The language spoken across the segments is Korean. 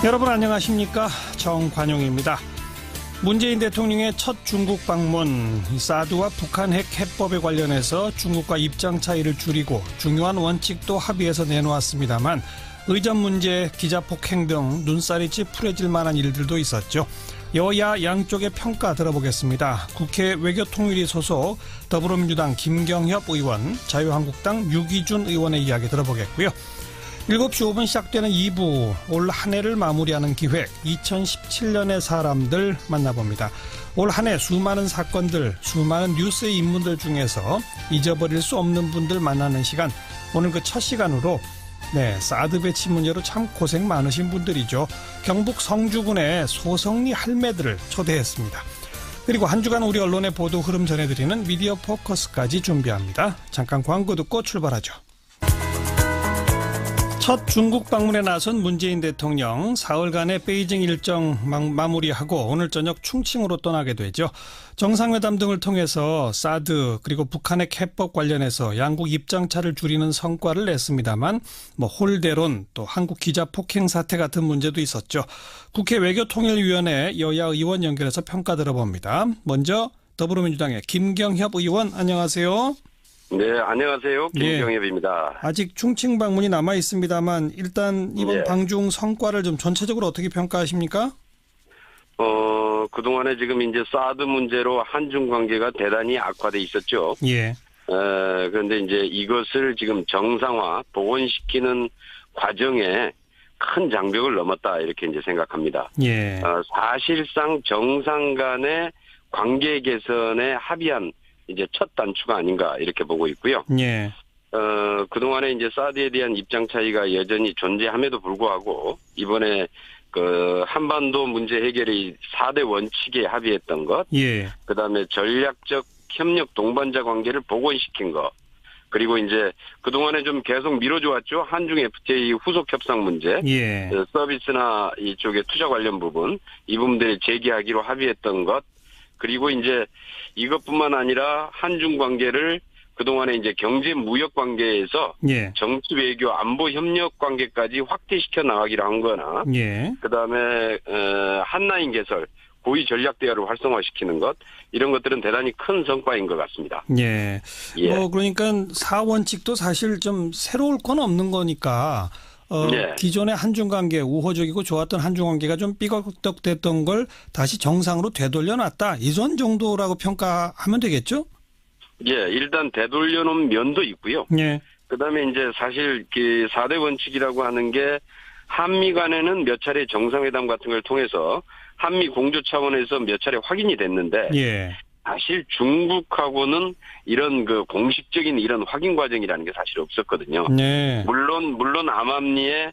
여러분 안녕하십니까? 정관용입니다. 문재인 대통령의 첫 중국 방문, 사드와 북한 핵 해법에 관련해서 중국과 입장 차이를 줄이고 중요한 원칙도 합의해서 내놓았습니다만 의전 문제, 기자 폭행 등 눈살이 찌푸려질 만한 일들도 있었죠. 여야 양쪽의 평가 들어보겠습니다. 국회 외교통일위 소속 더불어민주당 김경협 의원, 자유한국당 유기준 의원의 이야기 들어보겠고요. 7시 5분 시작되는 2부, 올 한 해를 마무리하는 기획 2017년의 사람들 만나봅니다. 올 한 해 수많은 사건들, 수많은 뉴스의 인물들 중에서 잊어버릴 수 없는 분들 만나는 시간, 오늘 그 첫 시간으로 사드 배치 문제로 참 고생 많으신 분들이죠. 경북 성주군의 소성리 할매들을 초대했습니다. 그리고 한 주간 우리 언론의 보도 흐름 전해드리는 미디어 포커스까지 준비합니다. 잠깐 광고 듣고 출발하죠. 첫 중국 방문에 나선 문재인 대통령, 사흘간의 베이징 일정 마무리하고 오늘 저녁 충칭으로 떠나게 되죠. 정상회담 등을 통해서 사드 그리고 북한의 해법 관련해서 양국 입장차를 줄이는 성과를 냈습니다만 홀대론, 또 한국 기자 폭행 사태 같은 문제도 있었죠. 국회 외교통일위원회 여야 의원 연결해서 평가 들어봅니다. 먼저 더불어민주당의 김경협 의원, 안녕하세요. 네, 안녕하세요. 김경협입니다. 아직 충칭 방문이 남아 있습니다만 일단 이번 방중 성과를 좀 전체적으로 어떻게 평가하십니까? 그동안에 지금 이제 사드 문제로 한중 관계가 대단히 악화돼 있었죠. 예. 그런데 이제 이것을 지금 정상화, 복원시키는 과정에 큰 장벽을 넘었다, 이렇게 이제 생각합니다. 예. 사실상 정상 간의 관계 개선에 합의한 이제 첫 단추가 아닌가, 이렇게 보고 있고요. 예. 그동안에 이제 사드에 대한 입장 차이가 여전히 존재함에도 불구하고 이번에 그 한반도 문제 해결의 4대 원칙에 합의했던 것, 예. 그다음에 전략적 협력 동반자 관계를 복원시킨 것, 그리고 이제 그동안에 좀 계속 미뤄져 왔죠. 한중 FTA 후속 협상 문제, 예. 서비스나 이쪽에 투자 관련 부분, 이 부분들을 재개하기로 합의했던 것, 그리고 이제 이것뿐만 아니라 한중 관계를 그동안에 이제 경제 무역 관계에서 예. 정치 외교 안보 협력 관계까지 확대시켜 나가기로 한 거나, 예. 그다음에 한라인 개설, 고위 전략 대화를 활성화시키는 것, 이런 것들은 대단히 큰 성과인 것 같습니다. 예. 그러니까 사원칙도 사실 좀 새로울 건 없는 거니까 기존의 한중 관계, 우호적이고 좋았던 한중 관계가 좀 삐걱덕됐던 걸 다시 정상으로 되돌려놨다, 이전 정도라고 평가하면 되겠죠? 예, 일단 되돌려놓은 면도 있고요. 예. 그다음에 이제 사실 그 4대 원칙이라고 하는 게 한미 간에는 몇 차례 정상회담 같은 걸 통해서 한미 공조 차원에서 몇 차례 확인이 됐는데, 예. 사실 중국하고는 이런 그 공식적인 이런 확인 과정이라는 게 사실 없었거든요. 네. 물론 암암리에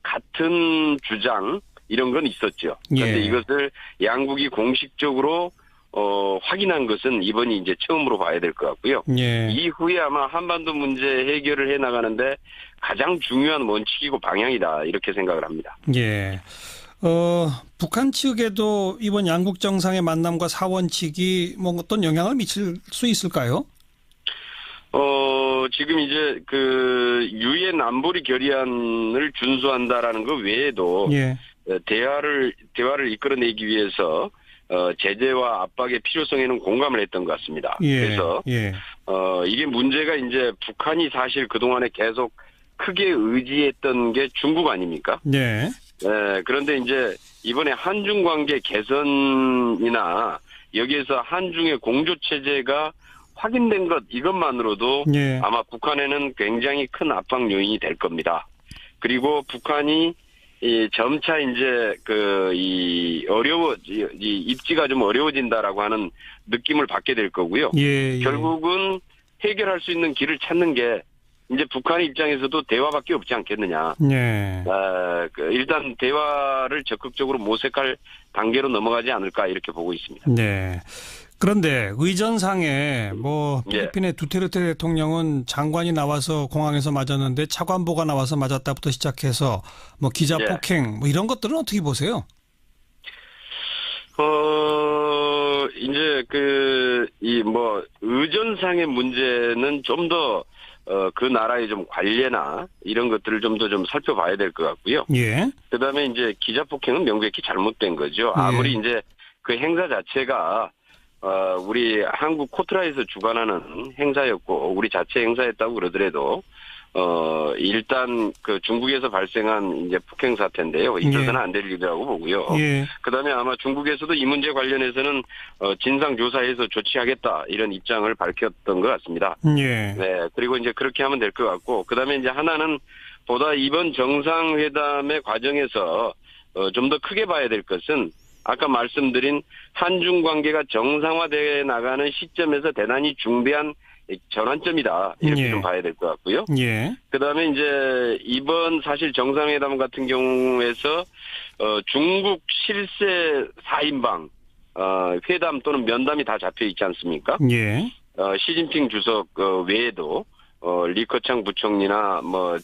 같은 주장 이런 건 있었죠. 그런데 이것을 양국이 공식적으로 확인한 것은 이번이 이제 처음으로 봐야 될 것 같고요. 예. 이후에 아마 한반도 문제 해결을 해 나가는데 가장 중요한 원칙이고 방향이다, 이렇게 생각을 합니다. 예. 북한 측에도 이번 양국 정상의 만남과 사원칙이 어떤 영향을 미칠 수 있을까요? 지금 이제 그 유엔 안보리 결의안을 준수한다라는 것 외에도 대화를 이끌어내기 위해서 제재와 압박의 필요성에는 공감을 했던 것 같습니다. 그래서 이게 문제가 이제 북한이 사실 그동안에 계속 크게 의지했던 게 중국 아닙니까? 네. 그런데 이제 이번에 한중 관계 개선이나 여기에서 한중의 공조 체제가 확인된 것, 이것만으로도 아마 북한에는 굉장히 큰 압박 요인이 될 겁니다. 그리고 북한이 점차 이제 입지가 좀 어려워진다라고 하는 느낌을 받게 될 거고요. 결국은 해결할 수 있는 길을 찾는 게 이제 북한의 입장에서도 대화밖에 없지 않겠느냐. 일단 대화를 적극적으로 모색할 단계로 넘어가지 않을까, 이렇게 보고 있습니다. 네. 그런데 의전상에 필리핀의 두테르테 대통령은 장관이 나와서 공항에서 맞았는데 차관보가 나와서 맞았다부터 시작해서 기자 폭행 이런 것들은 어떻게 보세요? 이제 의전상의 문제는 좀 더 그 나라의 좀 관례나 이런 것들을 좀 더 좀 살펴봐야 될 것 같고요. 예. 그다음에 이제 기자 폭행은 명백히 잘못된 거죠. 아무리 이제 그 행사 자체가 우리 한국 코트라에서 주관하는 행사였고 우리 자체 행사였다고 그러더라도 일단 그 중국에서 발생한 이제 폭행 사태인데요. 있어서는 안 될 일이라고 보고요. 예. 그다음에 아마 중국에서도 이 문제 관련해서는 진상 조사해서 조치하겠다 이런 입장을 밝혔던 것 같습니다. 예. 네. 그리고 이제 그렇게 하면 될 것 같고 그다음에 이제 하나는 보다 이번 정상회담의 과정에서 좀 더 크게 봐야 될 것은 아까 말씀드린 한중 관계가 정상화되어 나가는 시점에서 대단히 중대한 전환점이다. 이렇게 좀 봐야 될 것 같고요. 예. 그다음에 이제 이번 사실 정상회담 같은 경우에서 중국 실세 4인방 회담 또는 면담이 다 잡혀 있지 않습니까? 예. 시진핑 주석 외에도 리커창 부총리나 뭐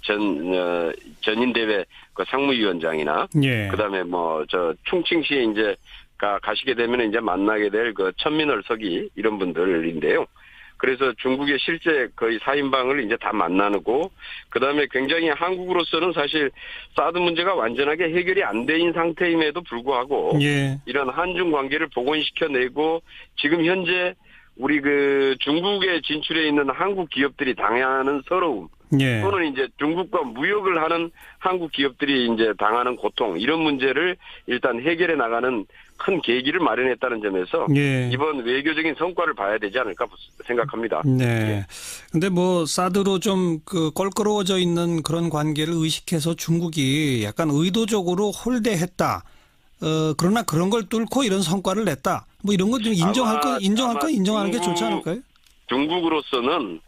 전인대회 그 상무위원장이나 예. 그다음에 뭐 저 충칭시에 이제 가시게 되면 이제 만나게 될 그 천민월 서기 이런 분들인데요. 그래서 중국의 실제 거의 4인방을 이제 다 만나고 그다음에 굉장히 한국으로서는 사실 사드 문제가 완전하게 해결이 안 된 상태임에도 불구하고 예. 이런 한중 관계를 복원시켜내고 지금 현재 우리 그 중국에 진출해 있는 한국 기업들이 당하는 서러움 예. 또는 이제 중국과 무역을 하는 한국 기업들이 이제 당하는 고통 이런 문제를 일단 해결해 나가는 큰 계기를 마련했다는 점에서 예. 이번 외교적인 성과를 봐야 되지 않을까 생각합니다. 네. 근데 뭐 사드로 좀 그 껄끄러워져 있는 그런 관계를 의식해서 중국이 약간 의도적으로 홀대했다. 그러나 그런 걸 뚫고 이런 성과를 냈다. 뭐 이런 거 좀 인정하는 게 좋지 않을까요? 중국으로서는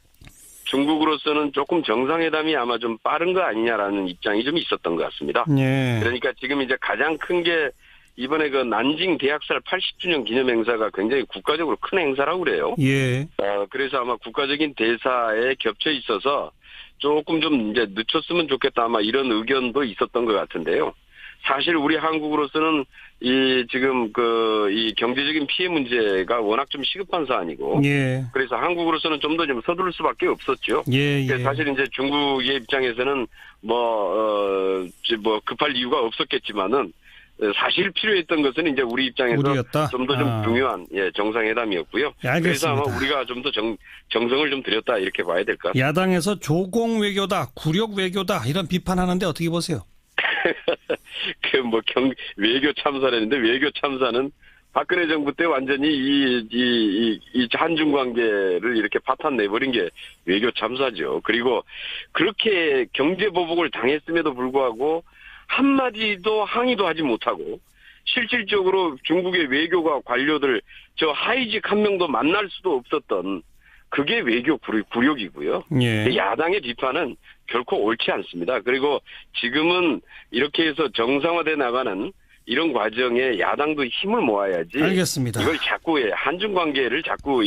조금 정상회담이 아마 좀 빠른 거 아니냐라는 입장이 좀 있었던 것 같습니다. 예. 그러니까 지금 이제 가장 큰 게 이번에 그 난징 대학살 80주년 기념 행사가 굉장히 국가적으로 큰 행사라고 그래요. 예. 그래서 아마 국가적인 대사에 겹쳐 있어서 조금 좀 이제 늦췄으면 좋겠다 아마 이런 의견도 있었던 것 같은데요. 사실 우리 한국으로서는 이 지금 이 경제적인 피해 문제가 워낙 좀 시급한 사안이고, 예. 그래서 한국으로서는 좀 더 좀 서두를 수밖에 없었죠. 예. 예. 사실 이제 중국의 입장에서는 뭐 급할 이유가 없었겠지만은 사실 필요했던 것은 이제 우리 입장에서 좀 더 좀 중요한 정상회담이었고요. 알겠습니다. 그래서 아마 우리가 좀 더 정성을 좀 들였다 이렇게 봐야 될 것 같습니다. 야당에서 조공 외교다, 굴욕 외교다 이런 비판하는데 어떻게 보세요? 외교 참사라는데 외교 참사는 박근혜 정부 때 완전히 이 한중 관계를 이렇게 파탄 내버린 게 외교 참사죠. 그리고 그렇게 경제 보복을 당했음에도 불구하고 한마디도 항의도 하지 못하고 실질적으로 중국의 외교가 관료들 저 하이직 한 명도 만날 수도 없었던 그게 외교 굴욕이고요. 예. 야당의 비판은 결코 옳지 않습니다. 그리고 지금은 이렇게 해서 정상화돼 나가는 이런 과정에 야당도 힘을 모아야지. 알겠습니다. 이걸 자꾸 한중 관계를 자꾸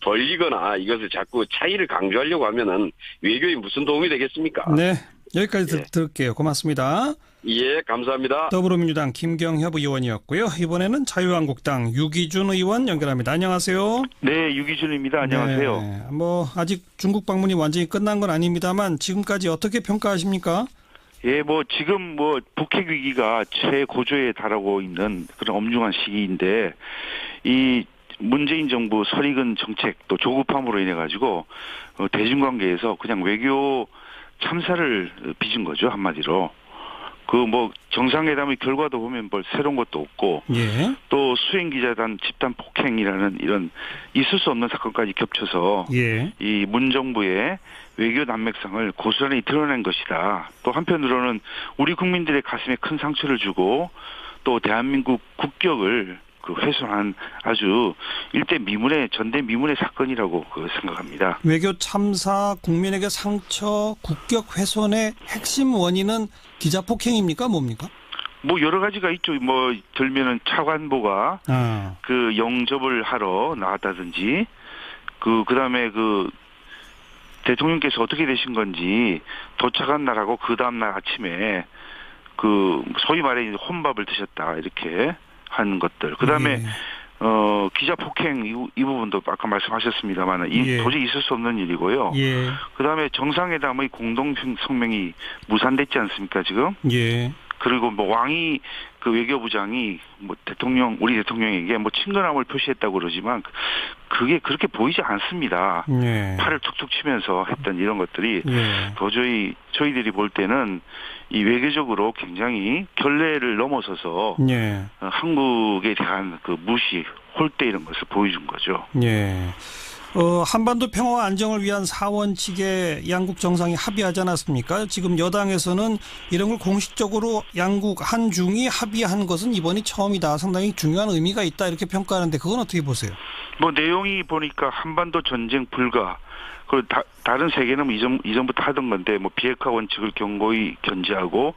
벌리거나 이것을 자꾸 차이를 강조하려고 하면은 외교에 무슨 도움이 되겠습니까? 네. 여기까지 들을게요. 고맙습니다. 예, 감사합니다. 더불어민주당 김경협 의원이었고요. 이번에는 자유한국당 유기준 의원 연결합니다. 안녕하세요. 네, 유기준입니다. 안녕하세요. 네, 뭐 아직 중국 방문이 완전히 끝난 건 아닙니다만 지금까지 어떻게 평가하십니까? 예, 지금 북핵 위기가 최고조에 달하고 있는 그런 엄중한 시기인데 이 문재인 정부 설익은 정책 또 조급함으로 인해 가지고 대중관계에서 그냥 외교 참사를 빚은 거죠, 한마디로. 정상회담의 결과도 보면 새로운 것도 없고, 예. 또 수행기자단 집단 폭행이라는 이런 있을 수 없는 사건까지 겹쳐서, 예. 이 문정부의 외교 난맥상을 고스란히 드러낸 것이다. 또 한편으로는 우리 국민들의 가슴에 큰 상처를 주고, 또 대한민국 국격을 훼손한 아주 전대미문의 사건이라고 생각합니다. 외교 참사, 국민에게 상처, 국격 훼손의 핵심 원인은 기자 폭행입니까? 뭡니까? 여러 가지가 있죠. 들면은 차관보가 영접을 하러 나왔다든지, 그다음에 대통령께서 어떻게 되신 건지 도착한 날하고 그 다음날 아침에 소위 말해 혼밥을 드셨다 이렇게 하는 것들. 그다음에 기자 폭행 이 부분도 아까 말씀하셨습니다만 도저히 있을 수 없는 일이고요. 그다음에 정상회담의 공동 성명이 무산됐지 않습니까 지금? 그리고 뭐 왕이 그 외교부장이 뭐 우리 대통령에게 뭐 친근함을 표시했다고 그러지만 그게 그렇게 보이지 않습니다. 팔을 툭툭 치면서 했던 이런 것들이 도저히 저희들이 볼 때는 이 외교적으로 굉장히 결례를 넘어서서 한국에 대한 그 무시, 홀대 이런 것을 보여준 거죠. 한반도 평화와 안정을 위한 4원칙에 양국 정상이 합의하지 않았습니까? 지금 여당에서는 이런 걸 공식적으로 양국 한중이 합의한 것은 이번이 처음이다. 상당히 중요한 의미가 있다. 이렇게 평가하는데 그건 어떻게 보세요? 뭐 내용이 보니까 한반도 전쟁 불가. 그리고 다른 세계는 이전부터 하던 건데 뭐 비핵화 원칙을 견고히 견지하고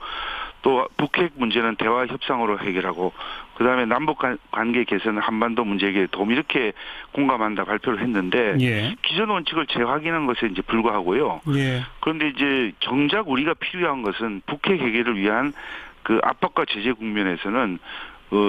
또 북핵 문제는 대화 협상으로 해결하고 그다음에 남북 관계 개선은 한반도 문제 해결에 도움 이렇게 공감한다 발표를 했는데 기존 원칙을 재확인한 것에 이제 불과하고요. 그런데 이제 정작 우리가 필요한 것은 북핵 해결을 위한 그 압박과 제재 국면에서는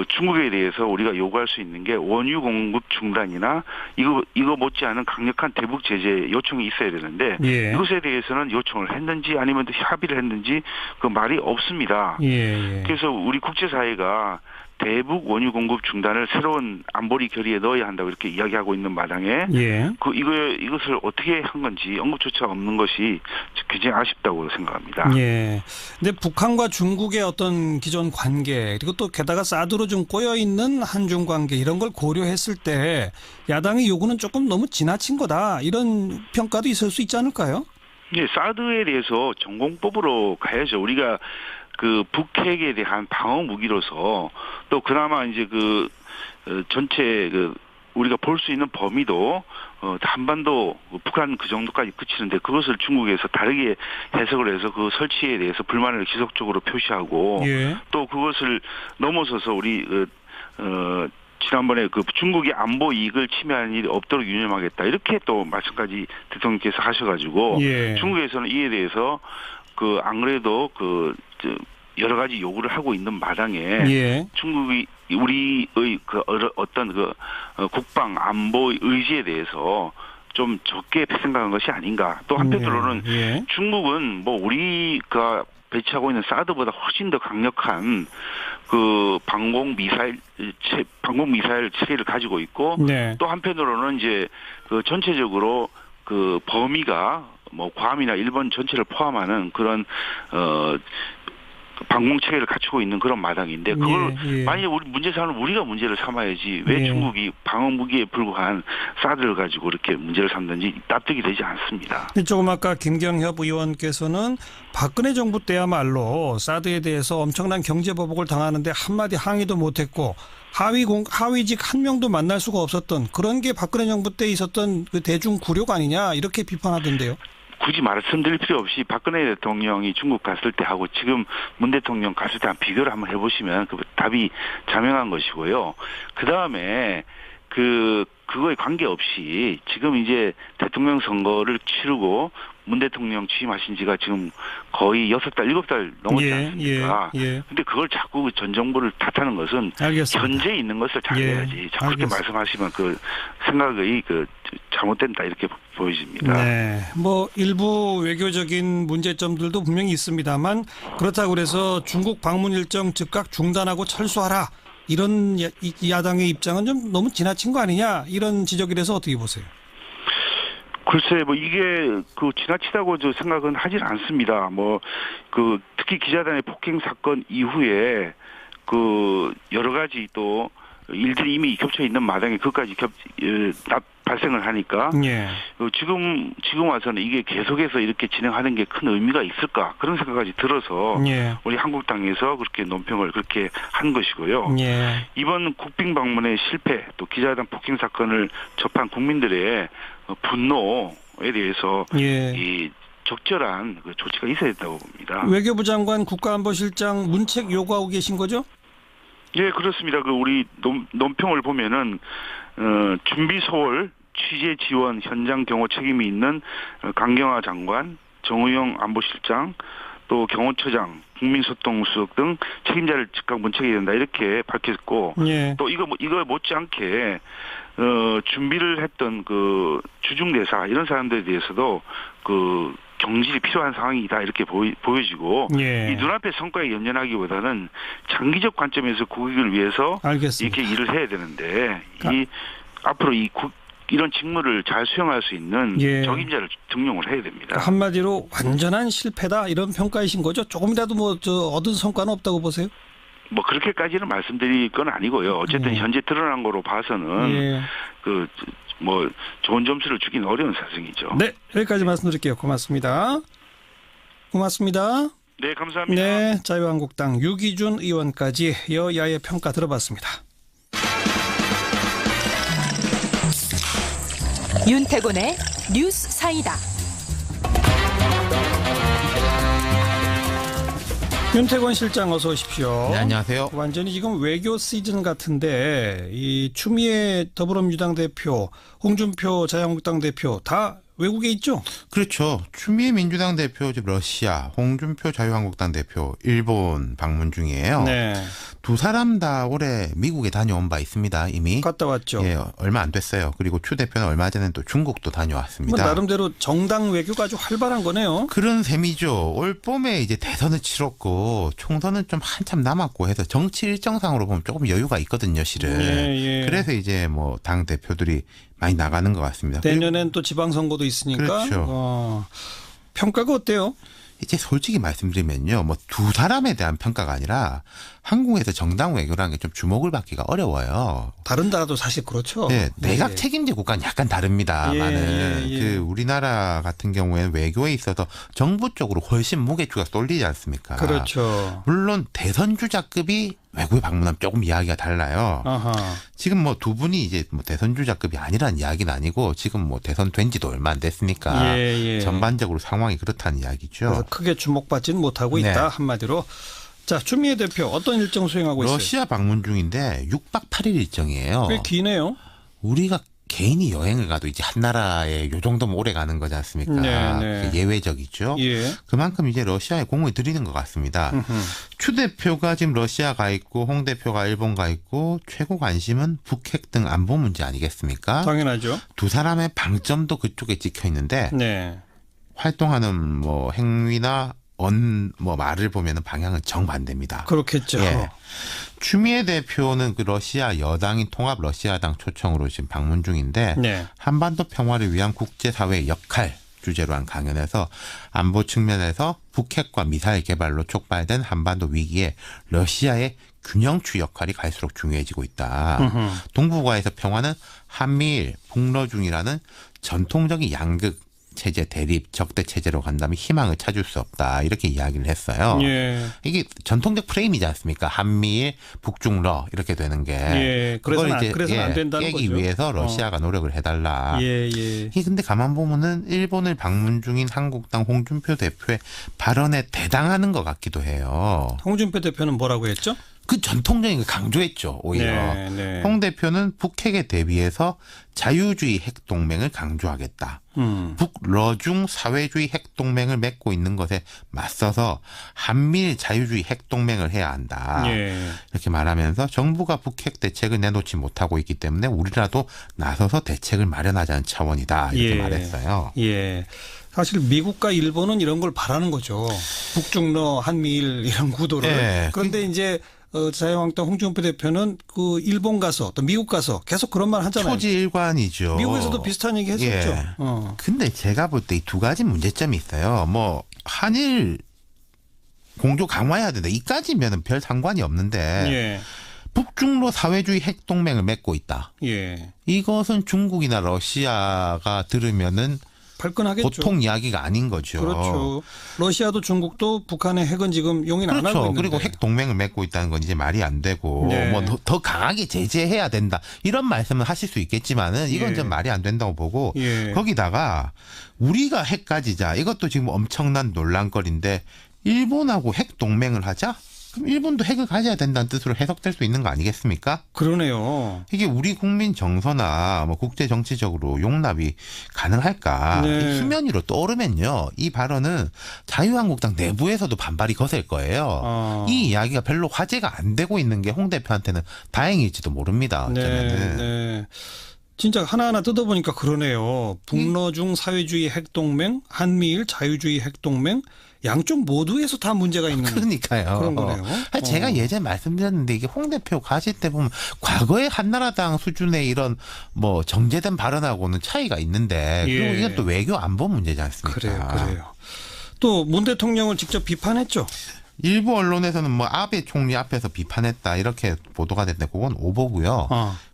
중국에 대해서 우리가 요구할 수 있는 게 원유 공급 중단이나 이거 못지않은 강력한 대북 제재 요청이 있어야 되는데 이것에 대해서는 요청을 했는지 아니면 합의를 했는지 그 말이 없습니다. 그래서 우리 국제사회가 대북 원유 공급 중단을 새로운 안보리 결의에 넣어야 한다고 이렇게 이야기하고 있는 마당에 이것을 어떻게 한 건지 언급조차 없는 것이 굉장히 아쉽다고 생각합니다. 근데 북한과 중국의 어떤 기존 관계 그리고 또 게다가 사드로 좀 꼬여 있는 한중 관계 이런 걸 고려했을 때 야당의 요구는 조금 너무 지나친 거다 이런 평가도 있을 수 있지 않을까요? 사드에 대해서 전공법으로 가야죠. 우리가 그 북핵에 대한 방어 무기로서 또 그나마 이제 그 전체 그 우리가 볼 수 있는 범위도 한반도 북한 그 정도까지 그치는데 그것을 중국에서 다르게 해석을 해서 그 설치에 대해서 불만을 지속적으로 표시하고 또 그것을 넘어서서 우리 지난번에 그 중국의 안보 이익을 침해하는 일이 없도록 유념하겠다 이렇게 또 말씀까지 대통령께서 하셔가지고 중국에서는 이에 대해서 그 안 그래도 여러 가지 요구를 하고 있는 마당에 중국이 우리의 그 어떤 그 국방 안보의 의지에 대해서 좀 적게 생각한 것이 아닌가. 또 한편으로는 중국은 뭐 우리가 배치하고 있는 사드보다 훨씬 더 강력한 그 방공 미사일 체계를 가지고 있고 또 한편으로는 이제 그 전체적으로 그 범위가 뭐 괌이나 일본 전체를 포함하는 그런 방공 체계를 갖추고 있는 그런 마당인데 그걸 만약에 우리 문제 삼으면 우리가 문제를 삼아야지 왜 중국이 방어 무기에 불과한 사드를 가지고 이렇게 문제를 삼는지 납득이 되지 않습니다. 조금 아까 김경협 의원께서는 박근혜 정부 때야말로 사드에 대해서 엄청난 경제 보복을 당하는데 한마디 항의도 못했고 하위직 한 명도 만날 수가 없었던 그런 게 박근혜 정부 때 있었던 그 대중 굴욕 아니냐 이렇게 비판하던데요. 굳이 말씀드릴 필요 없이 박근혜 대통령이 중국 갔을 때하고 지금 문 대통령 갔을 때랑 비교를 한번 해보시면 그 답이 자명한 것이고요. 그 다음에 그거에 관계없이 지금 이제 대통령 선거를 치르고 문 대통령 취임하신 지가 지금 거의 6달, 7달 넘었지 않습니까? 근데 그걸 자꾸 전 정부를 탓하는 것은 현재에 있는 것을 잘해야지. 자꾸 그렇게 말씀하시면 그 생각의 그 잘못된다 이렇게 보여집니다. 뭐 일부 외교적인 문제점들도 분명히 있습니다만 그렇다고 그래서 중국 방문 일정 즉각 중단하고 철수하라. 이런 야당의 입장은 좀 너무 지나친 거 아니냐 이런 지적이라서 어떻게 보세요? 글쎄, 뭐 이게 그 지나치다고 저 생각은 하질 않습니다. 뭐 그 특히 기자단의 폭행 사건 이후에 그 여러 가지 또 일들이 이미 겹쳐 있는 마당에 그것까지 발생을 하니까 지금 와서는 이게 계속해서 이렇게 진행하는 게 큰 의미가 있을까 그런 생각까지 들어서 우리 한국당에서 그렇게 논평을 그렇게 한 것이고요. 이번 국빈 방문의 실패 또 기자단 폭행 사건을 접한 국민들의 분노에 대해서 이 적절한 그 조치가 있어야 된다고 봅니다. 외교부 장관 국가안보실장 문책 요구하고 계신 거죠? 예, 그렇습니다. 그 우리 논평을 보면은 준비 소홀, 취재 지원, 현장 경호 책임이 있는 강경화 장관, 정의용 안보실장, 또 경호처장, 국민소통수석 등 책임자를 즉각 문책해야 된다 이렇게 밝혔고 예. 또 이거 못지않게 준비를 했던 그 주중대사 이런 사람들에 대해서도 그 경질이 필요한 상황이다 이렇게 보여지고 예. 이 눈앞의 성과에 연연하기보다는 장기적 관점에서 국익을 위해서 알겠습니다. 이렇게 일을 해야 되는데 앞으로 이런 직무를 잘 수행할 수 있는 예. 적임자를 등용을 해야 됩니다. 한마디로 완전한 실패다 이런 평가이신 거죠? 조금이라도 얻은 성과는 없다고 보세요? 뭐 그렇게까지는 말씀드릴 건 아니고요. 어쨌든 현재 드러난 거로 봐서는 뭐 좋은 점수를 주긴 어려운 사정이죠. 네, 여기까지 말씀드릴게요. 고맙습니다. 고맙습니다. 네, 감사합니다. 네, 자유한국당 유기준 의원까지 여야의 평가 들어봤습니다. 윤태곤의 뉴스 사이다. 윤태곤 실장 어서 오십시오. 네, 안녕하세요. 완전히 지금 외교 시즌 같은데 이 추미애 더불어민주당 대표, 홍준표 자유한국당 대표 다 외국에 있죠? 그렇죠. 추미애 민주당 대표 러시아, 홍준표 자유한국당 대표 일본 방문 중이에요. 네. 두 사람 다 올해 미국에 다녀온 바 있습니다. 이미. 갔다 왔죠. 예, 얼마 안 됐어요. 그리고 추 대표는 얼마 전에 또 중국도 다녀왔습니다. 뭐 나름대로 정당 외교가 아주 활발한 거네요. 그런 셈이죠. 올 봄에 이제 대선을 치렀고 총선은 좀 한참 남았고 해서 정치 일정상으로 보면 조금 여유가 있거든요, 실은. 예. 그래서 이제 뭐 당 대표들이 많이 나가는 것 같습니다. 내년엔 또 지방선거도 있으니까. 그렇죠. 평가가 어때요? 이제 솔직히 말씀드리면요, 뭐 두 사람에 대한 평가가 아니라 한국에서 정당 외교라는 게 좀 주목을 받기가 어려워요. 다른 나라도 사실 그렇죠. 네, 내각 책임제 국가는 약간 다릅니다만은 그 우리나라 같은 경우에는 외교에 있어서 정부 쪽으로 훨씬 무게추가 쏠리지 않습니까? 그렇죠. 물론 대선 주자급이 외국에 방문하면 조금 이야기가 달라요. 아하. 지금 뭐 두 분이 이제 뭐 대선 주자급이 아니라는 이야기는 아니고 지금 뭐 대선 된 지도 얼마 안 됐으니까 전반적으로 상황이 그렇다는 이야기죠. 그래서 크게 주목받지는 못하고 있다 한마디로. 자, 추미애 대표 어떤 일정 수행하고 있어요? 러시아 방문 중인데 6박 8일 일정이에요. 꽤 기네요. 우리가 개인이 여행을 가도 이제 한 나라에 요 정도면 오래 가는 거지 않습니까? 예외적이죠. 예. 그만큼 이제 러시아에 공을 들이는 것 같습니다. 추 대표가 지금 러시아 가 있고 홍 대표가 일본 가 있고 최고 관심은 북핵 등 안보 문제 아니겠습니까? 당연하죠. 두 사람의 방점도 그쪽에 찍혀 있는데 활동하는 뭐 행위나 뭐 말을 보면은 방향은 정반대입니다. 그렇겠죠. 예. 추미애 대표는 그 러시아 여당인 통합 러시아당 초청으로 지금 방문 중인데 한반도 평화를 위한 국제사회의 역할 주제로 한 강연에서 안보 측면에서 북핵과 미사일 개발로 촉발된 한반도 위기에 러시아의 균형추 역할이 갈수록 중요해지고 있다. 동북아에서 평화는 한미일, 북러중이라는 전통적인 양극 체제 대립 적대 체제로 간다면 희망을 찾을 수 없다 이렇게 이야기를 했어요. 이게 전통적 프레임이지 않습니까? 한미일 북중러 이렇게 되는 게 그걸 이제 안 된다는 깨기 거죠. 위해서 러시아가 노력을 해달라. 근데 가만 보면은 일본을 방문 중인 한국당 홍준표 대표의 발언에 대당하는 것 같기도 해요. 홍준표 대표는 뭐라고 했죠? 그 전통적인 걸 강조했죠. 오히려 홍 대표는 북핵에 대비해서 자유주의 핵동맹을 강조하겠다. 북러중 사회주의 핵동맹을 맺고 있는 것에 맞서서 한미일 자유주의 핵동맹을 해야 한다. 이렇게 말하면서 정부가 북핵 대책을 내놓지 못하고 있기 때문에 우리라도 나서서 대책을 마련하자는 차원이다. 이렇게 말했어요. 사실 미국과 일본은 이런 걸 바라는 거죠. 북중러 한미일 이런 구도를. 그런데 이제 자유한국당 홍준표 대표는 그 일본 가서 또 미국 가서 계속 그런 말 하잖아요. 초지일관이죠. 미국에서도 비슷한 얘기 했었죠. 근데 제가 볼 때 이 두 가지 문제점이 있어요. 뭐 한일 공조 강화해야 된다. 이까지면은 별 상관이 없는데 북중로 사회주의 핵동맹을 맺고 있다. 이것은 중국이나 러시아가 들으면은 발끈하겠죠. 보통 이야기가 아닌 거죠. 그렇죠. 러시아도 중국도 북한의 핵은 지금 용인 안 하고 있는데. 그리고 핵 동맹을 맺고 있다는 건 이제 말이 안 되고 뭐 더 강하게 제재해야 된다. 이런 말씀을 하실 수 있겠지만은 이건 좀 말이 안 된다고 보고 거기다가 우리가 핵 가지자. 이것도 지금 엄청난 논란거리인데 일본하고 핵 동맹을 하자? 그럼 일본도 핵을 가져야 된다는 뜻으로 해석될 수 있는 거 아니겠습니까? 그러네요. 이게 우리 국민 정서나 뭐 국제 정치적으로 용납이 가능할까? 네. 수면 위로 떠오르면요, 이 발언은 자유한국당 내부에서도 반발이 거셀 거예요. 이 이야기가 별로 화제가 안 되고 있는 게 홍 대표한테는 다행일지도 모릅니다. 어쩌면은. 네. 진짜 하나하나 뜯어보니까 그러네요. 북러중 사회주의 핵동맹, 한미일 자유주의 핵동맹, 양쪽 모두에서 다 문제가 있는 그러니까요. 그런 거네요. 제가 예전에 말씀드렸는데 이게 홍 대표 가실 때 보면 과거의 한나라당 수준의 이런 뭐 정제된 발언하고는 차이가 있는데 그리고 이건 또 외교 안보 문제지 않습니까? 그래요. 또 문 대통령을 직접 비판했죠. 일부 언론에서는 뭐 아베 총리 앞에서 비판했다 이렇게 보도가 됐는데 그건 오보고요.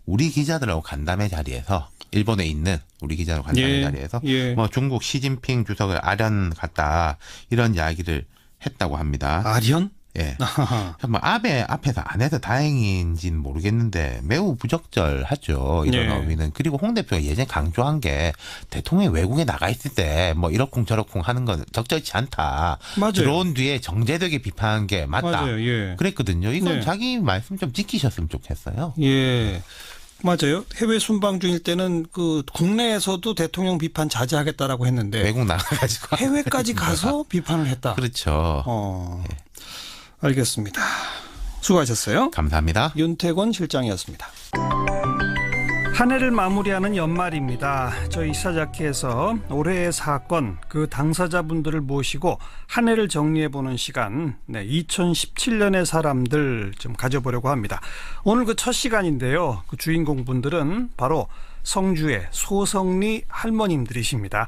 우리 기자들하고 간담회 자리에서 일본에 있는 우리 기자들 간담회 자리에서 뭐 중국 시진핑 주석을 아련갔다 이런 이야기를 했다고 합니다. 아련? 예. 뭐 아베 앞에서 안 해서 다행인지는 모르겠는데 매우 부적절하죠. 이런 어휘는. 그리고 홍 대표가 예전에 강조한 게 대통령이 외국에 나가 있을 때 뭐 이러쿵 저러쿵 하는 건 적절치 않다. 맞아요. 들어온 뒤에 정제되게 비판한 게 맞다. 맞아요. 그랬거든요. 이건 자기 말씀 좀 지키셨으면 좋겠어요. 예. 맞아요. 해외 순방 중일 때는 그 국내에서도 대통령 비판 자제하겠다라고 했는데 외국 나가가지고 해외까지 가서 비판을 했다. 그렇죠. 예. 알겠습니다. 수고하셨어요. 감사합니다. 윤태권 실장이었습니다. 한 해를 마무리하는 연말입니다. 저희 시사자키에서 올해의 사건, 그 당사자분들을 모시고 한 해를 정리해보는 시간, 2017년의 사람들 좀 가져보려고 합니다. 오늘 그 첫 시간인데요. 그 주인공분들은 바로 성주의 소성리 할머님들이십니다.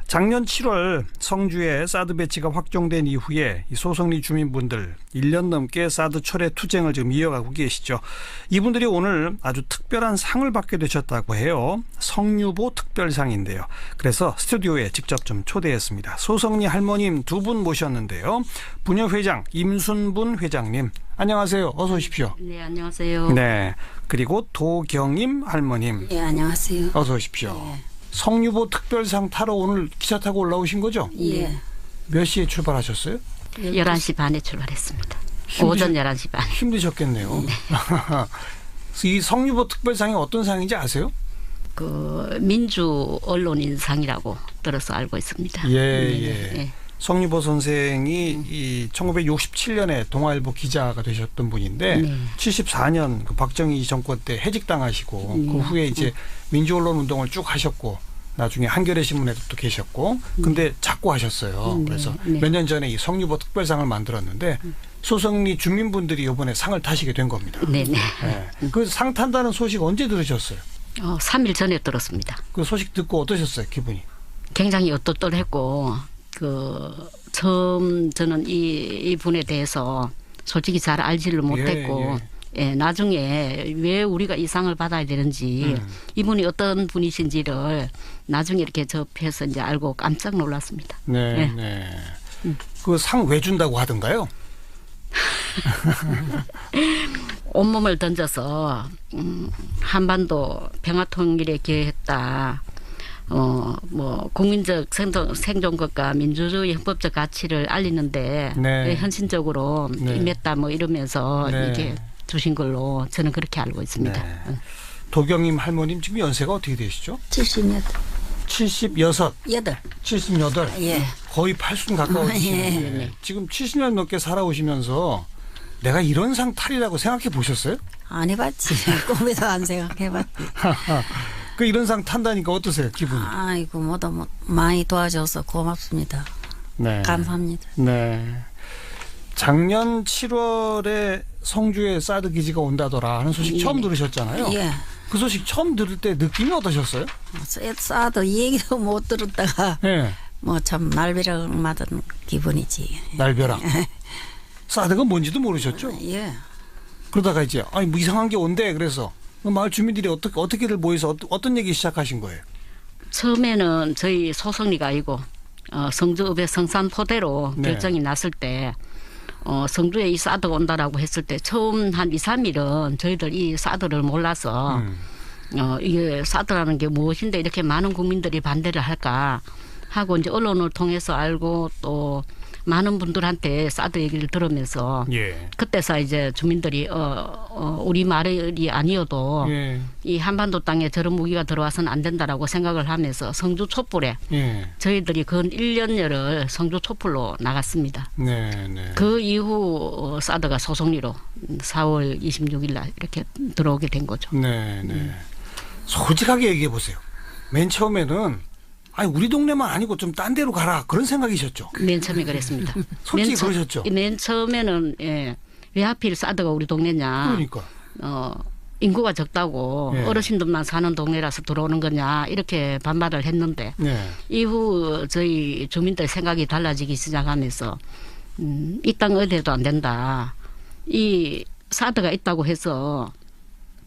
작년 7월 성주에 사드 배치가 확정된 이후에 이 소성리 주민분들 1년 넘게 사드 철회 투쟁을 지금 이어가고 계시죠. 이분들이 오늘 아주 특별한 상을 받게 되셨다고 해요. 성유보 특별상인데요. 그래서 스튜디오에 직접 좀 초대했습니다. 소성리 할머님 두 분 모셨는데요. 부녀회장 임순분 회장님, 안녕하세요. 어서 오십시오. 네, 안녕하세요. 네. 그리고 도경임 할머님. 네, 안녕하세요. 어서 오십시오. 네. 성유보 특별상 타러 오늘 기차 타고 올라오신 거죠? 예. 몇 시에 출발하셨어요? 11시 반에 출발했습니다. 오전 11시 반. 힘드셨겠네요. 네. 이 성유보 특별상이 어떤 상인지 아세요? 그 민주 언론인상이라고 들어서 알고 있습니다. 예. 성유보 선생이 이 1967년에 동아일보 기자가 되셨던 분인데 74년 그 박정희 정권 때 해직당하시고 그 후에 이제 민주언론 운동을 쭉 하셨고 나중에 한겨레 신문에도 또 계셨고 근데 자꾸 하셨어요. 그래서 몇 년 전에 이 성유보 특별상을 만들었는데 소성리 주민분들이 이번에 상을 타시게 된 겁니다. 네네. 그 상 탄다는 소식 언제 들으셨어요? 3일 전에 들었습니다. 그 소식 듣고 어떠셨어요, 기분이? 굉장히 어떨떨했고 처음 저는 이 분에 대해서 솔직히 잘 알지를 못했고 나중에 왜 우리가 이 상을 받아야 되는지 이분이 어떤 분이신지를 나중에 이렇게 접해서 이제 알고 깜짝 놀랐습니다. 네. 그 상 왜 준다고 하던가요? 온몸을 던져서 한반도 평화통일에 기여했다. 뭐 국민적 생존권과 민주주의 헌법적 가치를 알리는데 헌신적으로 임했다 뭐 이러면서 이게 주신 걸로 저는 그렇게 알고 있습니다. 도경임 할머님 지금 연세가 어떻게 되시죠? 78. 78. 예. 거의 80 가까우시네요. 지금 70년 넘게 살아오시면서 내가 이런 상 탈이라고 생각해 보셨어요? 안 해봤지. 꿈에도 안 생각해봤지. 그 이런 상 탄다니까 어떠세요, 기분이? 아이고 뭐도 많이 도와줘서 고맙습니다. 감사합니다. 작년 7월에 성주에 사드 기지가 온다더라 하는 소식 처음 들으셨잖아요. 그 소식 처음 들을 때 느낌이 어떠셨어요? 사드 얘기도 못 들었다가 뭐 참 날벼락 맞은 기분이지. 날벼락. 사드가 뭔지도 모르셨죠? 그러다가 이제 뭐 이상한 게 온대 그래서 마을 주민들이 어떻게들 모여서 어떤 얘기 시작하신 거예요? 처음에는 저희 소성리가 아니고 성주읍의 성산포대로 결정이 났을 때 성주에 이 사드가 온다라고 했을 때 처음 한 2, 3일은 저희들 이 사드를 몰라서 이게 사드라는 게 무엇인데 이렇게 많은 국민들이 반대를 할까 하고 이제 언론을 통해서 알고 또 많은 분들한테 사드 얘기를 들으면서 예. 그때서 이제 주민들이 우리 말이 아니어도 예. 이 한반도 땅에 저런 무기가 들어와서는 안 된다라고 생각을 하면서 성주 촛불에 예. 저희들이 근 1년여를 성주 촛불로 나갔습니다. 네, 네. 그 이후 사드가 소송리로 4월 26일 날 이렇게 들어오게 된 거죠. 네, 네. 솔직하게 얘기해 보세요. 맨 처음에는 아니 우리 동네만 아니고 좀 딴 데로 가라 그런 생각이셨죠? 맨 처음에 그랬습니다. 솔직히 그러셨죠? 맨 처음에는 예, 왜 하필 사드가 우리 동네냐. 그러니까. 인구가 적다고 예. 어르신들만 사는 동네라서 들어오는 거냐 이렇게 반발을 했는데 네. 이후 저희 주민들 생각이 달라지기 시작하면서 이 땅 어디에도 안 된다. 이 사드가 있다고 해서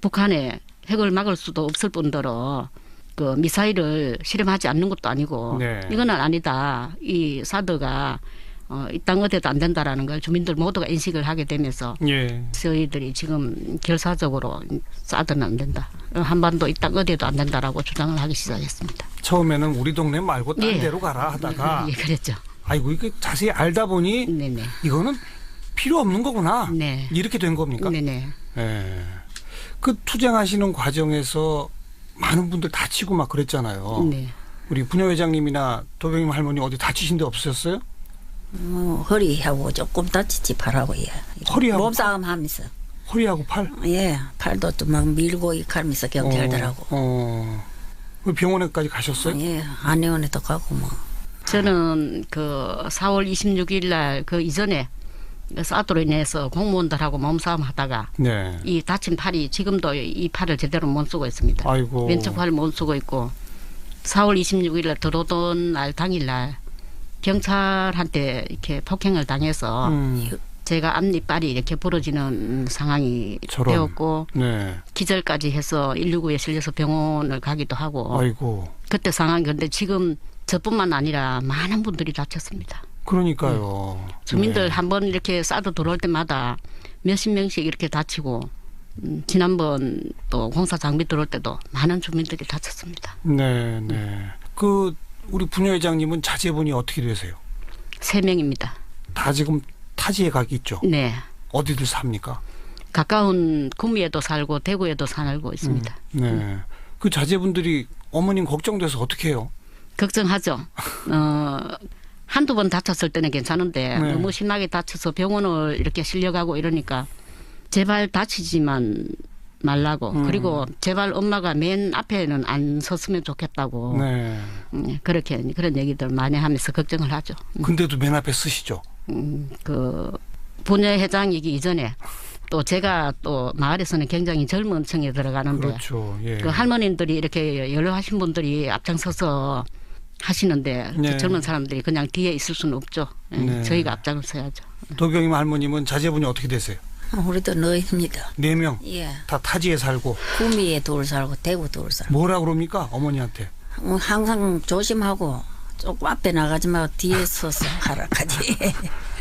북한에 핵을 막을 수도 없을 뿐더러 그 미사일을 실험하지 않는 것도 아니고 네. 이거는 아니다. 이 사드가 이 땅 어디에도 안 된다라는 걸 주민들 모두가 인식을 하게 되면서 예. 저희들이 지금 결사적으로 사드는 안 된다. 한반도 이 땅 어디에도 안 된다라고 주장을 하기 시작했습니다. 처음에는 우리 동네 말고 딴 예. 데로 가라 하다가 예, 그랬죠. 아이고 이게 자세히 알다 보니 네네. 이거는 필요 없는 거구나. 네. 이렇게 된 겁니까? 네네. 예. 그 투쟁하시는 과정에서 많은 분들 다치고 막 그랬잖아요. 네. 우리 부녀회장님이나 도병임 할머니 어디 다치신 데 없으셨어요? 허리하고 조금 다치지 팔하고 예. 허리하고 몸싸움 하면서. 허리하고 팔? 예, 팔도 좀 막 밀고 이카면서 경찰들하고. 그 병원에까지 가셨어요? 예, 안내원에도 가고 뭐. 저는 그 4월 26일 날 그 이전에 사드로 인해서 공무원들하고 몸싸움 하다가 네. 이 다친 팔이 지금도 이 팔을 제대로 못 쓰고 있습니다. 아이고. 왼쪽 팔을 못 쓰고 있고 4월 26일 날 들어오던 날 당일 날 경찰한테 이렇게 폭행을 당해서 제가 앞니빨이 이렇게 부러지는 상황이 저런. 되었고 네. 기절까지 해서 119에 실려서 병원을 가기도 하고 아이고. 그때 상황이 근데 지금 저뿐만 아니라 많은 분들이 다쳤습니다. 그러니까요. 주민들 네. 한번 이렇게 사드 들어올 때마다 몇십 명씩 이렇게 다치고 지난번 또 공사 장비 들어올 때도 많은 주민들이 다쳤습니다. 네, 네. 그 우리 부녀회장님은 자제분이 어떻게 되세요? 3명입니다. 다 지금 타지에 가 있죠? 네. 어디들 삽니까? 가까운 구미에도 살고 대구에도 살고 있습니다. 네. 그 자제분들이 어머님 걱정돼서 어떻게 해요? 걱정하죠. 한두 번 다쳤을 때는 괜찮은데 네. 너무 심하게 다쳐서 병원을 이렇게 실려가고 이러니까 제발 다치지만 말라고 그리고 제발 엄마가 맨 앞에는 안 섰으면 좋겠다고 네. 그렇게 그런 얘기들 많이 하면서 걱정을 하죠. 근데도 맨 앞에 쓰시죠? 그 부녀회장이기 이전에 또 제가 또 마을에서는 굉장히 젊은 층에 들어가는데 그렇죠. 예. 그 할머님들이 이렇게 연로하신 분들이 앞장서서 하시는데 네. 그 젊은 사람들이 그냥 뒤에 있을 수는 없죠. 예, 네. 저희가 앞장을 서야죠. 도경임 할머님은 자제분이 어떻게 되세요? 우리도 너입니다. 4명. 예. 다 타지에 살고. 구미에 둘 살고 대구 둘 살고. 뭐라 그럽니까? 어머니한테. 항상 조심하고 조금 앞에 나가지 말고 뒤에 서서 하라까지.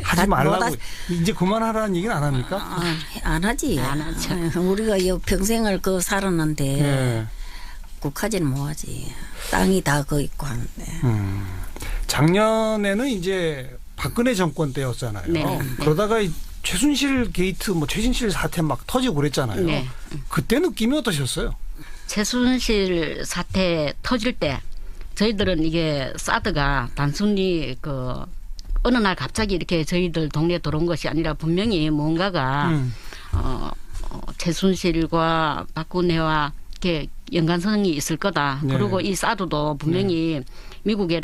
하지 말라고. 이제 그만하라는 얘기는 안 합니까? 안 하지. 안 하죠. 우리가 평생을 그 살았는데 네. 국하지는 뭐하지. 땅이 다 그 있고 하는데. 작년에는 이제 박근혜 정권 때였잖아요. 네. 그러다가 이 최순실 게이트, 뭐 최순실 사태 막 터지고 그랬잖아요. 네. 그때 느낌이 어떠셨어요? 최순실 사태 터질 때 저희들은 이게 사드가 단순히 그 어느 날 갑자기 이렇게 저희들 동네에 들어온 것이 아니라 분명히 뭔가가 최순실과 박근혜와 이렇게 연관성이 있을 거다. 네. 그리고 이 사드도 분명히 미국의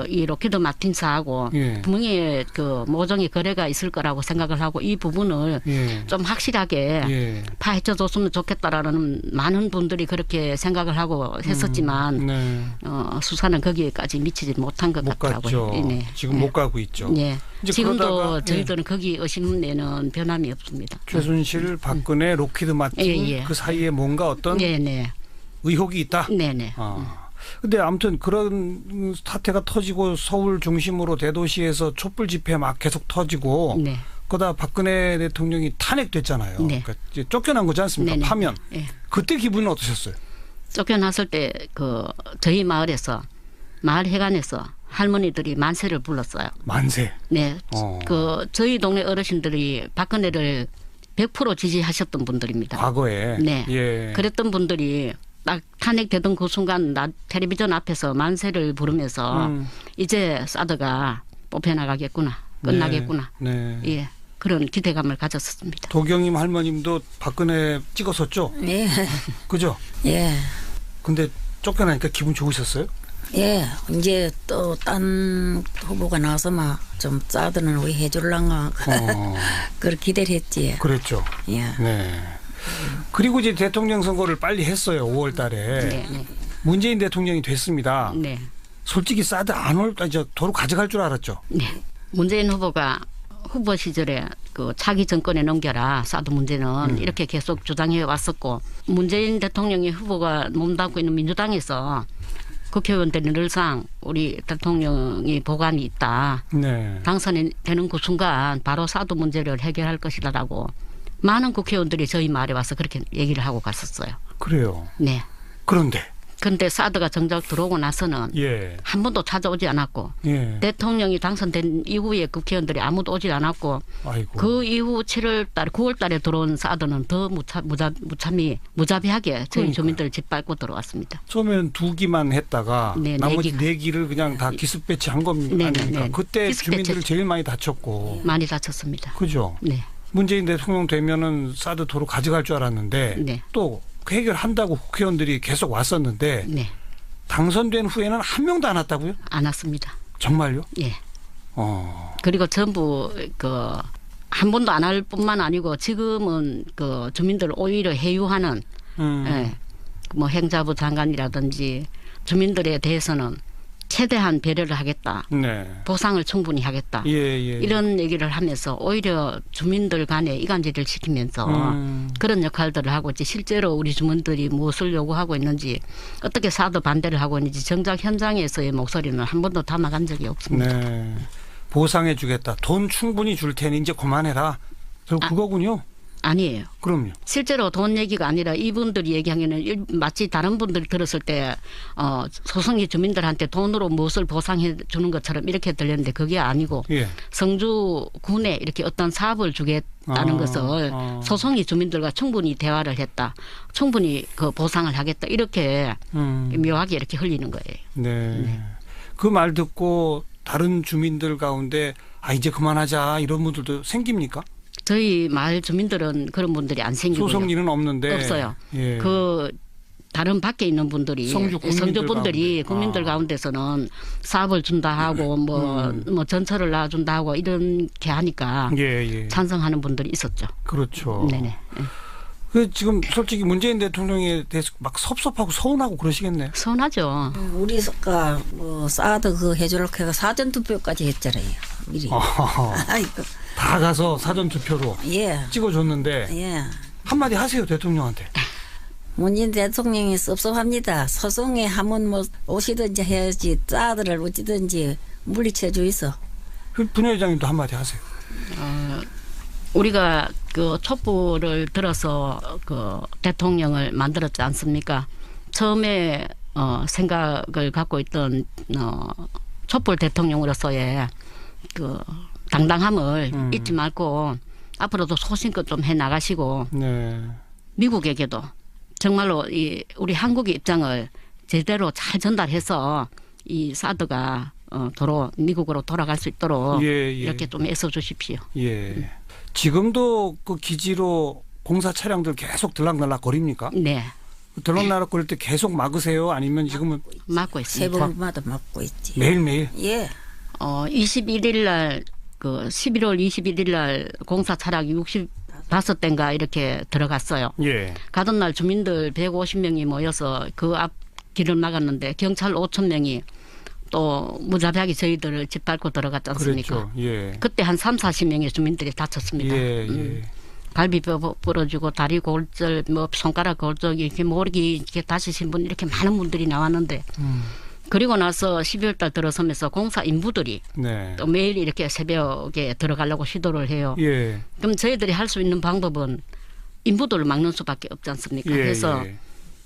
이 로키드 마틴사하고 예. 분명히 그 모종의 거래가 있을 거라고 생각을 하고 이 부분을 예. 좀 확실하게 예. 파헤쳐줬으면 좋겠다라는 많은 분들이 그렇게 생각을 하고 했었지만 네. 수사는 거기에까지 미치지 못한 것 못 같더라고요. 갔죠. 네. 지금 못 가고 있죠. 네. 이제 지금도 그러다가, 저희들은 거기 의심내는 변함이 없습니다. 최순실, 박근혜, 로키드 마틴 예. 그 사이에 뭔가 어떤 네네. 의혹이 있다. 네네. 근데 아무튼 그런 사태가 터지고 서울 중심으로 대도시에서 촛불 집회 막 계속 터지고 네. 그러다 박근혜 대통령이 탄핵됐잖아요. 네. 그러니까 이제 쫓겨난 거지 않습니까? 네네. 파면. 네. 그때 기분은 어떠셨어요? 쫓겨났을 때 그 저희 마을에서 마을 회관에서 할머니들이 만세를 불렀어요. 만세. 네. 저희 동네 어르신들이 박근혜를 100% 지지하셨던 분들입니다. 과거에. 네. 예. 그랬던 분들이 딱 탄핵되던 그 순간 텔레비전 앞에서 만세를 부르면서 이제 사드가 뽑혀나가겠구나. 끝나겠구나. 네. 예. 그런 기대감을 가졌습니다. 도경님 할머님도 박근혜 찍었었죠? 예. 그죠? 예. 근데 쫓겨나니까 기분 좋으셨어요? 예. 이제 또 딴 후보가 나와서 막 좀 사드는 왜 해줄란가. 그걸 기대를 했지. 그랬죠. 예. 네. 그리고 이제 대통령 선거를 빨리 했어요. 5월 달에. 네. 문재인 대통령이 됐습니다. 네. 솔직히 사드 도로 가져갈 줄 알았죠? 네. 문재인 후보가 후보 시절에 그 차기 정권에 넘겨라 사드 문제는 이렇게 계속 주장해 왔었고 문재인 대통령이 후보가 몸담고 있는 민주당에서 국회의원들이 늘상 우리 대통령이 보관이 있다. 네. 당선이 되는 그 순간 바로 사드 문제를 해결할 것이라고 많은 국회의원들이 저희 말에 와서 그렇게 얘기를 하고 갔었어요. 그래요. 네. 그런데 사드가 정작 들어오고 나서는 한 번도 찾아오지 않았고 대통령이 당선된 이후에 국회의원들이 아무도 오지 않았고 아이고. 그 이후 9월 달에 들어온 사드는 더 무자비하게 저희 그러니까요. 주민들을 짓밟고 들어왔습니다. 처음에는 2기만 했다가 나머지 4기를 그냥 다 기습 배치한 겁니다. 네. 그때 주민들을 제일 많이 다쳤고. 많이 다쳤습니다. 그죠? 네. 문재인 대통령 되면은 사드 도로 가져갈 줄 알았는데 네. 또 해결한다고 국회의원들이 계속 왔었는데 네. 당선된 후에는 한 명도 안 왔다고요? 안 왔습니다. 정말요? 예. 그리고 전부 한 번도 안 할 뿐만 아니고 지금은 주민들을 오히려 해유하는 뭐 행자부 장관이라든지 주민들에 대해서는 최대한 배려를 하겠다. 네. 보상을 충분히 하겠다. 이런 얘기를 하면서 오히려 주민들 간에 이간질을 시키면서 그런 역할들을 하고 있지 실제로 우리 주민들이 무엇을 요구하고 있는지 어떻게 사드 반대를 하고 있는지 정작 현장에서의 목소리는 한 번도 담아간 적이 없습니다. 네. 보상해 주겠다. 돈 충분히 줄 테니 이제 그만해라. 그거군요. 아니에요. 그럼요. 실제로 돈 얘기가 아니라 이분들이 얘기하기는 마치 다른 분들이 들었을 때 소송이 주민들한테 돈으로 무엇을 보상해 주는 것처럼 이렇게 들렸는데 그게 아니고 성주군에 이렇게 어떤 사업을 주겠다는 것을 소송이 주민들과 충분히 대화를 했다. 충분히 그 보상을 하겠다. 이렇게 묘하게 이렇게 흘리는 거예요. 네. 그 말 듣고 다른 주민들 가운데 이제 그만하자 이런 분들도 생깁니까? 저희 마을 주민들은 그런 분들이 안 생기고요. 소송리는 없는데. 없어요. 다른 밖에 있는 분들이 성주 분들이 국민들 가운데서는 사업을 준다 하고 뭐 전철을 놔준다 하고 이렇게 하니까 찬성하는 분들이 있었죠. 그렇죠. 네네. 지금 솔직히 문재인 대통령에 대해서 막 섭섭하고 서운하고 그러시겠네요. 서운하죠. 우리가 사드 해주려고 사전투표까지 했잖아요. 미리. 다 가서 사전투표로 찍어줬는데 한마디 하세요 대통령한테. 문재인 대통령이 섭섭합니다. 소송에 하면 오시든지 해야지 사드를 어찌든지 물리쳐 주이소. 분회장님도 한마디 하세요. 우리가 촛불을 들어서 대통령을 만들었지 않습니까? 처음에 생각을 갖고 있던 촛불 대통령으로서의 당당함을 잊지 말고 앞으로도 소신껏 좀 해 나가시고 미국에게도 정말로 우리 한국의 입장을 제대로 잘 전달해서 이 사드가 미국으로 돌아갈 수 있도록 이렇게 좀 애써 주십시오. 지금도 그 기지로 공사 차량들 계속 들락날락 거립니까? 네. 들락날락 거릴 때 계속 막으세요? 아니면 지금은 막고 있습니다. 세 번마다 막고 있지. 매일매일? 21일 날 11월 21일 날 공사 차량이 65대인가 이렇게 들어갔어요. 가던 날 주민들 150명이 모여서 그 앞 길을 막았는데 경찰 5,000명이 또 무자비하게 저희들을 짓밟고 들어갔지 않습니까? 그때 한 30-40명의 주민들이 다쳤습니다. 갈비뼈 부러지고 다리 골절, 손가락 골절, 이렇게 모르기 이렇게 다치신 분 이렇게 많은 분들이 나왔는데 그리고 나서 12월 달 들어서면서 공사 인부들이 또 매일 이렇게 새벽에 들어가려고 시도를 해요. 그럼 저희들이 할 수 있는 방법은 인부들을 막는 수밖에 없지 않습니까? 그래서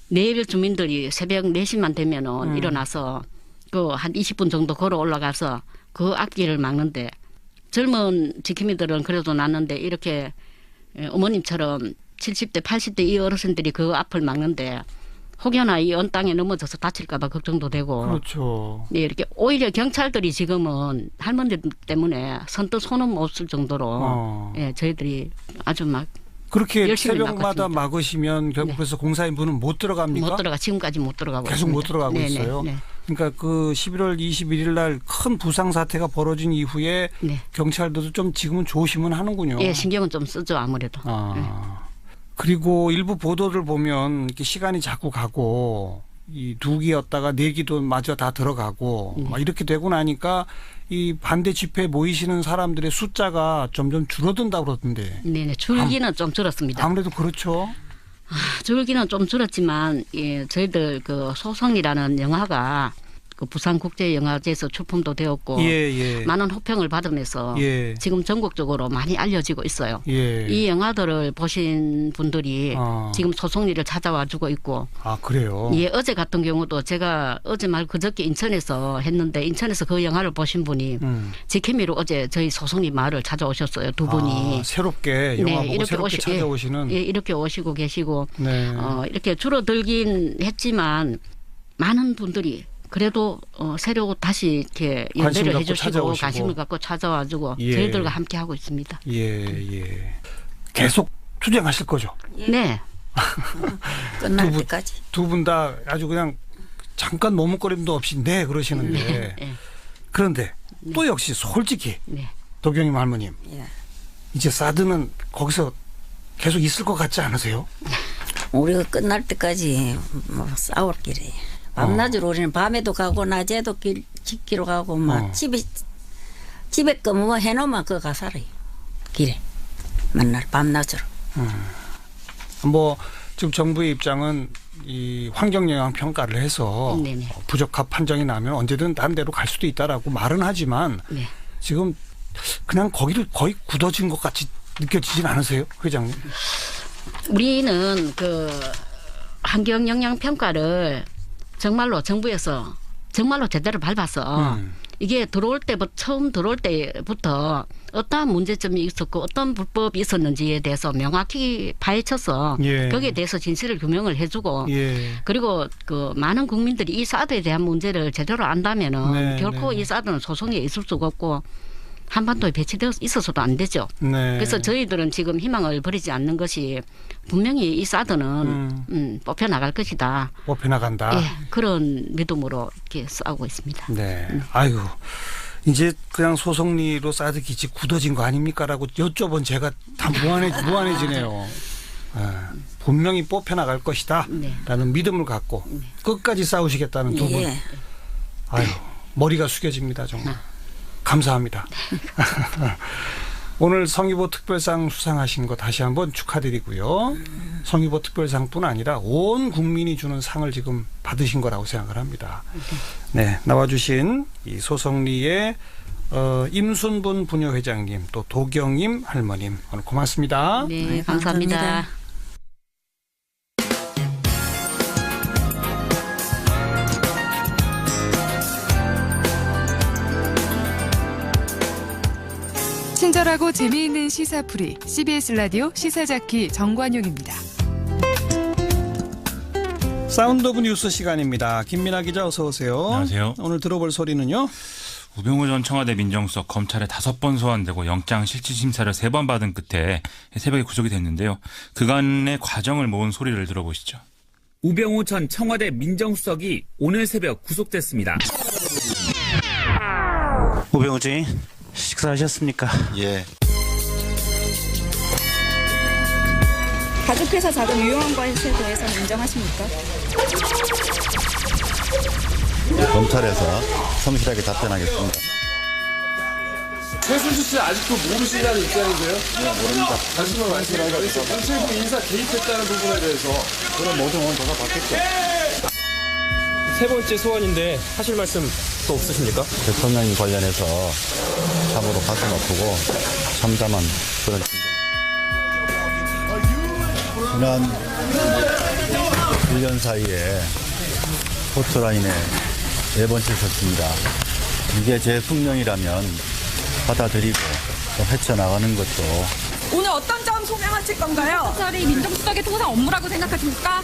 매일 주민들이 새벽 4시만 되면은 일어나서 그 한 20분 정도 걸어 올라가서 그 앞길을 막는데 젊은 지킴이들은 그래도 낫는데 이렇게 어머님처럼 70대 80대 이 어르신들이 그 앞을 막는데 혹여나 이 언 땅에 넘어져서 다칠까 봐 걱정도 되고. 그렇죠. 네, 이렇게 오히려 경찰들이 지금은 할머니들 때문에 선뜻 손은 못 쓸 정도로 예, 저희들이 아주 막 그렇게 새벽마다 막으시면 결국 그래서 공사인분은 못 들어갑니까? 못 들어가. 지금까지 못 들어가고 계속 있습니다. 못 들어가고 네네, 있어요. 네. 그러니까 그 11월 21일 날 큰 부상 사태가 벌어진 이후에 네. 경찰들도 좀 지금은 조심은 하는군요. 예, 신경은 좀 쓰죠 아무래도. 네. 그리고 일부 보도를 보면 이렇게 시간이 자꾸 가고 이 2기였다가 4기도 마저 다 들어가고 막 이렇게 되고 나니까 이 반대 집회에 모이시는 사람들의 숫자가 점점 줄어든다고 그러던데. 네네. 줄기는 좀 줄었습니다. 아무래도 그렇죠. 줄기는 좀 줄었지만 예, 저희들 그 소성이라는 영화가 그 부산국제영화제에서 출품도 되었고 많은 호평을 받으면서 지금 전국적으로 많이 알려지고 있어요. 이 영화들을 보신 분들이 지금 소송리를 찾아와 주고 있고. 아 그래요? 예, 어제 같은 경우도 제가 어제 말 그저께 인천에서 했는데 인천에서 그 영화를 보신 분이 직행미로 어제 저희 소송리 마을을 찾아오셨어요. 두 분이. 새롭게 영화 보고 새롭게 찾아오시는. 예, 이렇게 오시고 계시고 이렇게 줄어들긴 했지만 많은 분들이 그래도 새로 다시 이렇게 연대를 해주시고 관심을 갖고 찾아와주고 저희들과 함께 하고 있습니다. 예. 계속 투쟁하실 거죠? 네. 끝날 때까지. 두 분 다 아주 그냥 잠깐 머뭇거림도 없이 네 그러시는데 그런데 또 역시 솔직히 도경님 할머님 이제 사드는 거기서 계속 있을 것 같지 않으세요? 우리가 끝날 때까지 뭐 싸울 길이에요. 밤낮으로 우리는 밤에도 가고 낮에도 길 지키러 가고 막 집에 거 뭐 해놓으면 그거 가 살아요. 길에 맨날 밤낮으로. 뭐 지금 정부의 입장은 이 환경영향 평가를 해서 부적합 판정이 나면 언제든 다른 데로 갈 수도 있다라고 말은 하지만 지금 그냥 거기를 거의 굳어진 것 같이 느껴지진 않으세요, 회장님? 우리는 그 환경영향 평가를 정말로 정부에서 정말로 제대로 밟아서 이게 처음 들어올 때부터 어떠한 문제점이 있었고 어떤 불법이 있었는지에 대해서 명확히 파헤쳐서 거기에 대해서 진실을 규명을 해주고 그리고 그 많은 국민들이 이 사드에 대한 문제를 제대로 안다면은 결코 이 사드는 소송에 있을 수가 없고 한반도에 배치되어 있어서도 안 되죠. 그래서 저희들은 지금 희망을 버리지 않는 것이 분명히 이 사드는 뽑혀나갈 것이다. 뽑혀나간다. 예, 그런 믿음으로 이렇게 싸우고 있습니다. 네. 아이고 이제 그냥 소송리로 사드 기지 굳어진 거 아닙니까라고 여쭤본 제가 다 무한해지네요. 분명히 뽑혀나갈 것이다. 라는 믿음을 갖고 끝까지 싸우시겠다는 두 분. 아유 머리가 숙여집니다 정말. 감사합니다. 오늘 성유보 특별상 수상하신 거 다시 한번 축하드리고요. 성유보 특별상뿐 아니라 온 국민이 주는 상을 지금 받으신 거라고 생각을 합니다. 네, 나와주신 이 소성리의 임순분 부녀회장님 또 도경임 할머님 오늘 고맙습니다. 네, 감사합니다. 친절하고 재미있는 시사풀이 CBS 라디오 시사자키 정관용입니다. 사운드 오브 뉴스 시간입니다. 김민아 기자 어서 오세요. 안녕하세요. 오늘 들어볼 소리는요. 우병우 전 청와대 민정수석 검찰에 5번 소환되고 영장 실질심사를 3번 받은 끝에 새벽에 구속이 됐는데요. 그간의 과정을 모은 소리를 들어보시죠. 우병우 전 청와대 민정수석이 오늘 새벽 구속됐습니다. 우병우 씨 식사하셨습니까? 예. 가족회사 자금 유용한 것에 대해서는 인정하십니까? 검찰에서 성실하게 답변하겠습니다. 최순실 씨 아직도 모르신다는 입장이세요? 네, 모릅니다. 다시 한번 말씀드리겠습니다. 정책부 인사 개입했다는 부분에 대해서 그런 모든 건 조사 받겠죠. 세 번째 소환인데 하실 말씀 또 없으십니까? 대통령 관련해서 참으로 가슴 아프고 참담한 그런 지난 1년 사이에 포트라인에 4번째 썼습니다. 이게 제 숙명이라면 받아들이고 또 헤쳐나가는 것도. 오늘 어떤 점 소명하실 건가요? 사찰이 민정수석의 통상 업무라고 생각하십니까?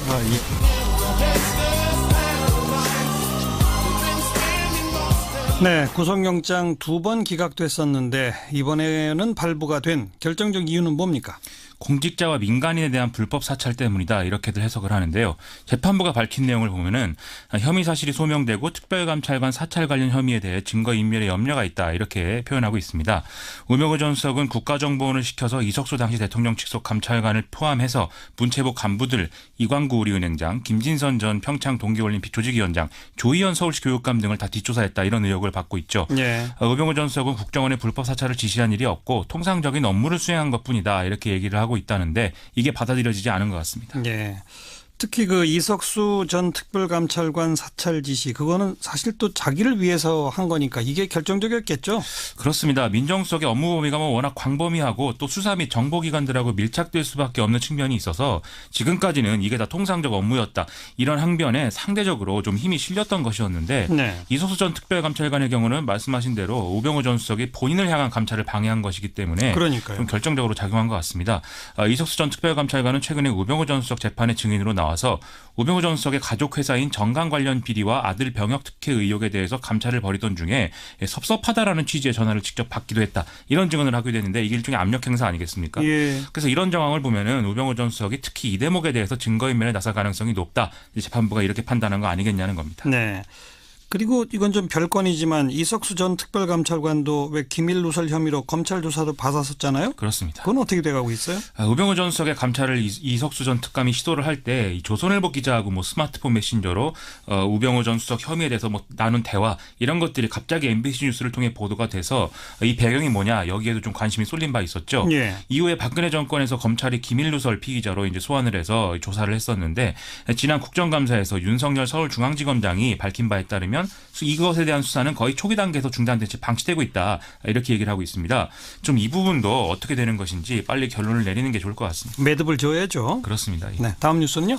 네, 구속영장 2번 기각됐었는데 이번에는 발부가 된 결정적 이유는 뭡니까? 공직자와 민간인에 대한 불법 사찰 때문이다 이렇게들 해석을 하는데요. 재판부가 밝힌 내용을 보면은 혐의 사실이 소명되고 특별감찰관 사찰 관련 혐의에 대해 증거인멸에 염려가 있다 이렇게 표현하고 있습니다. 우병우 전 수석은 국가정보원을 시켜서 이석수 당시 대통령 직속 감찰관을 포함해서 문체부 간부들 이광구 우리은행장, 김진선 전 평창 동계올림픽 조직위원장, 조희연 서울시 교육감 등을 다 뒷조사했다 이런 의혹을 받고 있죠. 네. 우병우 전 수석은 국정원의 불법 사찰을 지시한 일이 없고 통상적인 업무를 수행한 것뿐이다 이렇게 얘기를 하고 있다는데 이게 받아들여지지 않은 것 같습니다. 네. 특히 그 이석수 전 특별감찰관 사찰 지시 그거는 사실 또 자기를 위해서 한 거니까 이게 결정적이었겠죠? 그렇습니다. 민정수석의 업무 범위가 워낙 광범위하고 또 수사 및 정보기관들하고 밀착될 수밖에 없는 측면이 있어서 지금까지는 이게 다 통상적 업무였다. 이런 항변에 상대적으로 좀 힘이 실렸던 것이었는데 네. 이석수 전 특별감찰관의 경우는 말씀하신 대로 우병우 전 수석이 본인을 향한 감찰을 방해한 것이기 때문에 그러니까요. 좀 결정적으로 작용한 것 같습니다. 이석수 전 특별감찰관은 최근에 우병우 전 수석 재판의 증인으로 나와서 우병우 전 수석의 가족회사인 정강 관련 비리와 아들 병역 특혜 의혹에 대해서 감찰을 벌이던 중에 섭섭하다라는 취지의 전화를 직접 받기도 했다. 이런 증언을 하게 됐는데 이게 일종의 압력 행사 아니겠습니까? 예. 그래서 이런 정황을 보면은 우병우 전 수석이 특히 이 대목에 대해서 증거인멸에 나설 가능성이 높다. 재판부가 이렇게 판단한 거 아니겠냐는 겁니다. 네. 그리고 이건 좀 별건이지만 이석수 전 특별감찰관도 왜 기밀 누설 혐의로 검찰 조사도 받았었잖아요. 그렇습니다. 그건 어떻게 돼가고 있어요? 우병우 전 수석의 감찰을 이석수 전 특감이 시도를 할 때 조선일보 기자하고 스마트폰 메신저로 우병우 전 수석 혐의에 대해서 나눈 대화 이런 것들이 갑자기 MBC 뉴스를 통해 보도가 돼서 이 배경이 뭐냐 여기에도 좀 관심이 쏠린 바 있었죠. 예. 이후에 박근혜 정권에서 검찰이 기밀 누설 피의자로 이제 소환을 해서 조사를 했었는데 지난 국정감사에서 윤석열 서울중앙지검장이 밝힌 바에 따르면 이것에 대한 수사는 거의 초기 단계에서 중단된 채 방치되고 있다. 이렇게 얘기를 하고 있습니다. 좀 이 부분도 어떻게 되는 것인지 빨리 결론을 내리는 게 좋을 것 같습니다. 매듭을 지어야죠. 그렇습니다. 네, 다음 뉴스는요.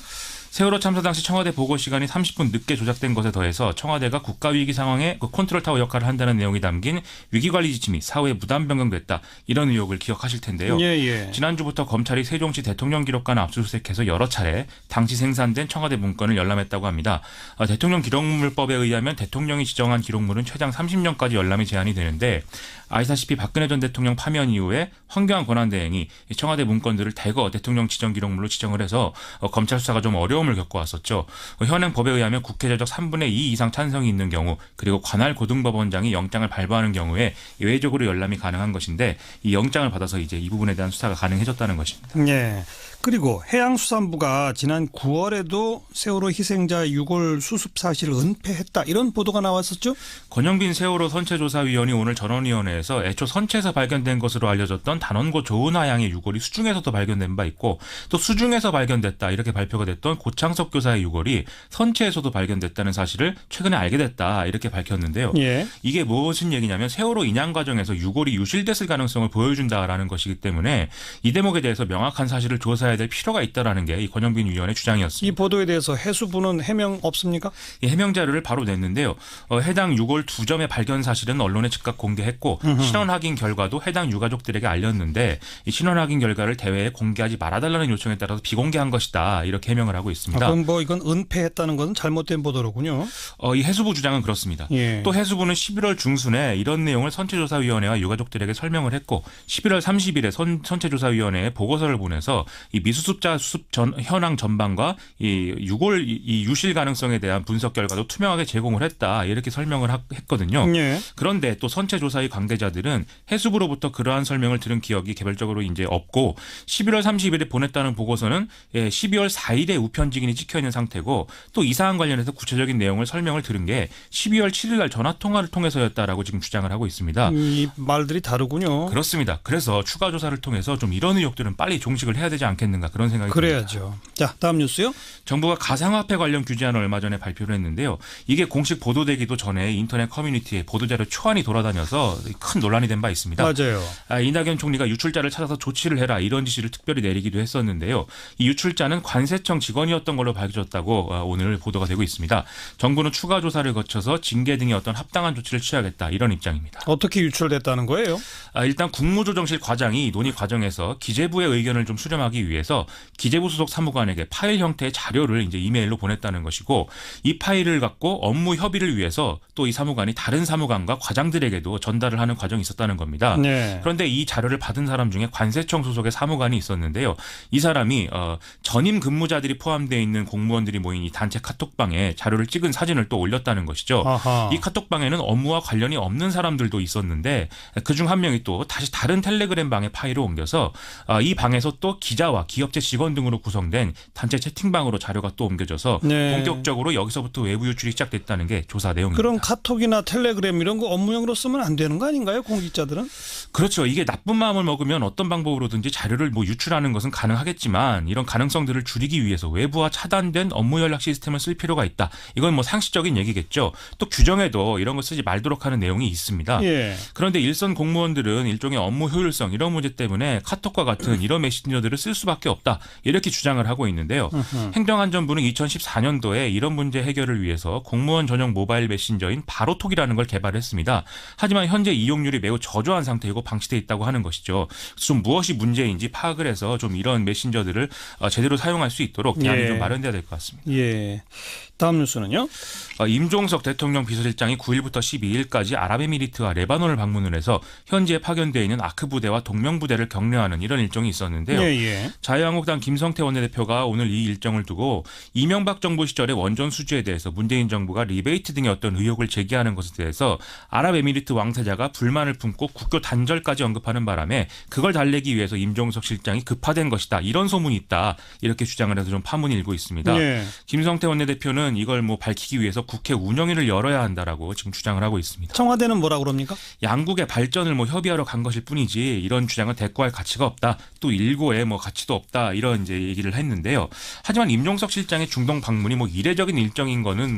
세월호 참사 당시 청와대 보고 시간이 30분 늦게 조작된 것에 더해서 청와대가 국가위기 상황에 컨트롤타워 역할을 한다는 내용이 담긴 위기관리 지침이 사후에 무단 변경됐다. 이런 의혹을 기억하실 텐데요. 예. 지난주부터 검찰이 세종시 대통령 기록관 압수수색해서 여러 차례 당시 생산된 청와대 문건을 열람했다고 합니다. 대통령 기록물법에 의하면 대통령이 지정한 기록물은 최장 30년까지 열람이 제한이 되는데 아시다시피 박근혜 전 대통령 파면 이후에 황교안 권한대행이 청와대 문건들을 대거 대통령 지정 기록물로 지정을 해서 검찰 수사가 좀 어려움을 겪어왔었죠. 현행 법에 의하면 국회 제적 3분의 2 이상 찬성이 있는 경우 그리고 관할 고등법원장이 영장을 발부하는 경우에 예외적으로 열람이 가능한 것인데 이 영장을 받아서 이제 이 부분에 대한 수사가 가능해졌다는 것입니다. 네. 그리고 해양수산부가 지난 9월에도 세월호 희생자 유골 수습 사실을 은폐했다. 이런 보도가 나왔었죠? 권영빈 세월호 선체조사위원이 오늘 전원위원회에서 애초 선체에서 발견된 것으로 알려졌던 단원고 조은하 양의 유골이 수중에서도 발견된 바 있고 또 수중에서 발견됐다. 이렇게 발표가 됐던 고창석 교사의 유골이 선체에서도 발견됐다는 사실을 최근에 알게 됐다. 이렇게 밝혔는데요. 예. 이게 무슨 얘기냐면 세월호 인양 과정에서 유골이 유실됐을 가능성을 보여준다라는 것이기 때문에 이 대목에 대해서 명확한 사실을 조사해야 될 필요가 있다라는 게 이 권영빈 위원의 주장이었습니다. 이 보도에 대해서 해수부는 해명 없습니까? 해명 자료를 바로 냈는데요. 해당 유골 2점의 발견 사실은 언론에 즉각 공개했고 신원 확인 결과도 해당 유가족들에게 알렸는데 이 신원 확인 결과를 대회에 공개하지 말아달라는 요청에 따라서 비공개한 것이다. 이렇게 해명을 하고 있습니다. 그럼 이건 은폐했다는 것은 잘못된 보도로군요. 이 해수부 주장은 그렇습니다. 예. 또 해수부는 11월 중순에 이런 내용을 선체조사위원회와 유가족들에게 설명을 했고 11월 30일에 선체조사위원회에 보고서를 보내서 이 미수습자 수습 현황 전반과 이 유골 이 유실 가능성에 대한 분석 결과도 투명하게 제공을 했다. 이렇게 설명을 했거든요. 예. 그런데 또 선체조사위 관계자들은 해수부로부터 그러한 설명을 들은 기억이 개별적으로 이제 없고 11월 30일에 보냈다는 보고서는 12월 4일에 우편직인이 찍혀 있는 상태고 또 이 사안 관련해서 구체적인 내용을 설명을 들은 게 12월 7일 날 전화 통화를 통해서였다라고 지금 주장을 하고 있습니다. 이 말들이 다르군요. 그렇습니다. 그래서 추가 조사를 통해서 좀 이런 의혹들은 빨리 종식을 해야 되지 않겠는가 그런 생각이 그래야죠. 듭니다. 자, 다음 뉴스요. 정부가 가상화폐 관련 규제안을 얼마 전에 발표를 했는데요. 이게 공식 보도되기도 전에 인터넷 커뮤니티에 보도자료 초안이 돌아다녀서 큰 논란이 된 바 있습니다. 맞아요. 이낙연 총리가 유출자를 찾아서 조치를 해라 이런 지시를 특별히 내리기도 했었는데요. 이 유출자는 관세청 직원이었 사건이었던 걸로 밝혀졌다고 오늘 보도가 되고 있습니다. 정부는 추가 조사를 거쳐서 징계 등의 어떤 합당한 조치를 취하겠다 이런 입장입니다. 어떻게 유출됐다는 거예요? 일단 국무조정실 과장이 논의 과정에서 기재부의 의견을 좀 수렴하기 위해서 기재부 소속 사무관에게 파일 형태의 자료를 이제 이메일로 보냈다는 것이고 이 파일을 갖고 업무 협의를 위해서 또 이 사무관이 다른 사무관과 과장들에게도 전달을 하는 과정이 있었다는 겁니다. 네. 그런데 이 자료를 받은 사람 중에 관세청 소속의 사무관이 있었는데요. 이 사람이 전임 근무자들이 포함되어 있는 공무원들이 모인 이 단체 카톡방에 자료를 찍은 사진을 또 올렸다는 것이죠. 아하. 이 카톡방에는 업무와 관련이 없는 사람들도 있었는데 그중 한 명이 또 다시 다른 텔레그램 방에 파일을 옮겨서 이 방에서 또 기자와 기업체 직원 등으로 구성된 단체 채팅방으로 자료가 또 옮겨져서 네. 본격적으로 여기서부터 외부 유출이 시작됐다는 게 조사 내용입니다. 그럼 카톡이나 텔레그램 이런 거 업무용으로 쓰면 안 되는 거 아닌가요? 공직자들은? 그렇죠. 이게 나쁜 마음을 먹으면 어떤 방법으로든지 자료를 유출하는 것은 가능하겠지만 이런 가능성들을 줄이기 위해서 외부와 차단된 업무 연락 시스템을 쓸 필요가 있다. 이건 상식적인 얘기겠죠. 또 규정에도 이런 거 쓰지 말도록 하는 내용이 있습니다. 예. 그런데 일선 공무원들은 일종의 업무 효율성 이런 문제 때문에 카톡과 같은 이런 메신저들을 쓸 수밖에 없다. 이렇게 주장을 하고 있는데요. 행정안전부는 2014년도에 이런 문제 해결을 위해서 공무원 전용 모바일 메신저인 바로톡이라는 걸 개발했습니다. 하지만 현재 이용률이 매우 저조한 상태이고 방치돼 있다고 하는 것이죠. 좀 무엇이 문제인지 파악을 해서 좀 이런 메신저들을 제대로 사용할 수 있도록 대안이 좀 마련돼야 될 것 같습니다. 예. 다음 뉴스는요? 임종석 대통령 비서실장이 9일부터 12일까지 아랍에미리트와 레바논을 방문을 해서 현지에 파견되어 있는 아크 부대와 동명 부대를 격려하는 이런 일정이 있었는데요. 예. 자유한국당 김성태 원내대표가 오늘 이 일정을 두고 이명박 정부 시절의 원전 수주에 대해서 문재인 정부가 리베이트 등의 어떤 의혹을 제기하는 것에 대해서 아랍에미리트 왕세자가 불만을 품고 국교 단절까지 언급하는 바람에 그걸 달래기 위해서 임종석 실장이 급파된 것이다. 이런 소문이 있다. 이렇게 주장을 해서 좀 파문이 일고 있습니다. 예. 김성태 원내대표는 이걸 밝히기 위해서 국회 운영위를 열어야 한다라고 지금 주장을 하고 있습니다. 청와대는 뭐라고 그럽니까? 양국의 발전을 협의하러 간 것일 뿐이지 이런 주장은 대꾸할 가치가 없다. 또 일고에 가치도 없다. 이런 이제 얘기를 했는데요. 하지만 임종석 실장의 중동 방문이 이례적인 일정인 거는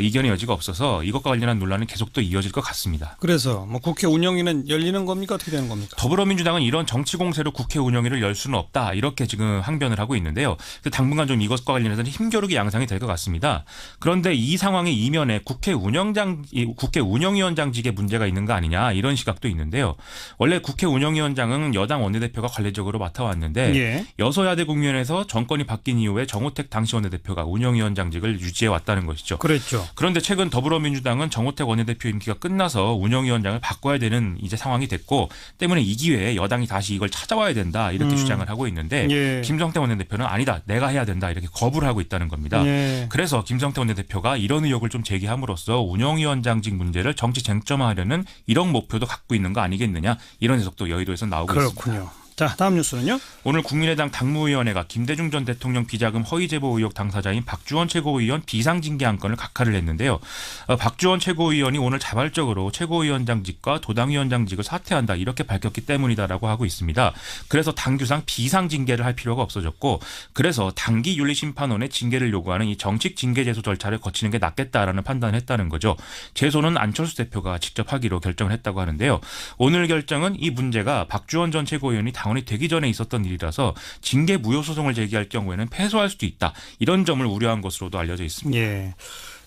이견의 여지가 없어서 이것과 관련한 논란은 계속 또 이어질 것 같습니다. 그래서 국회 운영위는 열리는 겁니까? 어떻게 되는 겁니까? 더불어민주당은 이런 정치 공세로 국회 운영위를 열 수는 없다. 이렇게 지금 항변을 하고 있는데요. 당분간 좀 이것과 관련해서는 힘겨루기 양상이 될 것 같습니다. 그런데 이 상황의 이면에 국회 운영위원장직에 문제가 있는 거 아니냐 이런 시각도 있는데요. 원래 국회 운영위원장은 여당 원내대표가 관례적으로 맡아왔는데 예. 여소야대 국면에서 정권이 바뀐 이후에 정호택 당시 원내대표가 운영위원장직을 유지해왔다는 것이죠. 그랬죠. 그런데 최근 더불어민주당은 정호택 원내대표 임기가 끝나서 운영위원장을 바꿔야 되는 이제 상황이 됐고 때문에 이 기회에 여당이 다시 이걸 찾아와야 된다 이렇게 주장을 하고 있는데 예. 김성태 원내대표는 아니다. 내가 해야 된다 이렇게 거부를 하고 있다는 겁니다. 예. 그래서 김성태 원내대표가 이런 의혹을 좀 제기함으로써 운영위원장직 문제를 정치 쟁점화하려는 이런 목표도 갖고 있는 거 아니겠느냐 이런 해석도 여의도에서 나오고 있습니다. 그렇군요. 자, 다음 뉴스는요? 오늘 국민의당 당무위원회가 김대중 전 대통령 비자금 허위 제보 의혹 당사자인 박주원 최고위원 비상징계 안건을 각하를 했는데요. 박주원 최고위원이 오늘 자발적으로 최고위원장직과 도당위원장직을 사퇴한다 이렇게 밝혔기 때문이다라고 하고 있습니다. 그래서 당규상 비상징계를 할 필요가 없어졌고 그래서 당기윤리심판원의 징계를 요구하는 이 정식 징계 제소 절차를 거치는 게 낫겠다라는 판단을 했다는 거죠. 제소는 안철수 대표가 직접 하기로 결정을 했다고 하는데요. 오늘 결정은 이 문제가 박주원 전 최고위원이 당원이 되기 전에 있었던 일이라서 징계 무효 소송을 제기할 경우에는 패소할 수도 있다. 이런 점을 우려한 것으로도 알려져 있습니다. 예.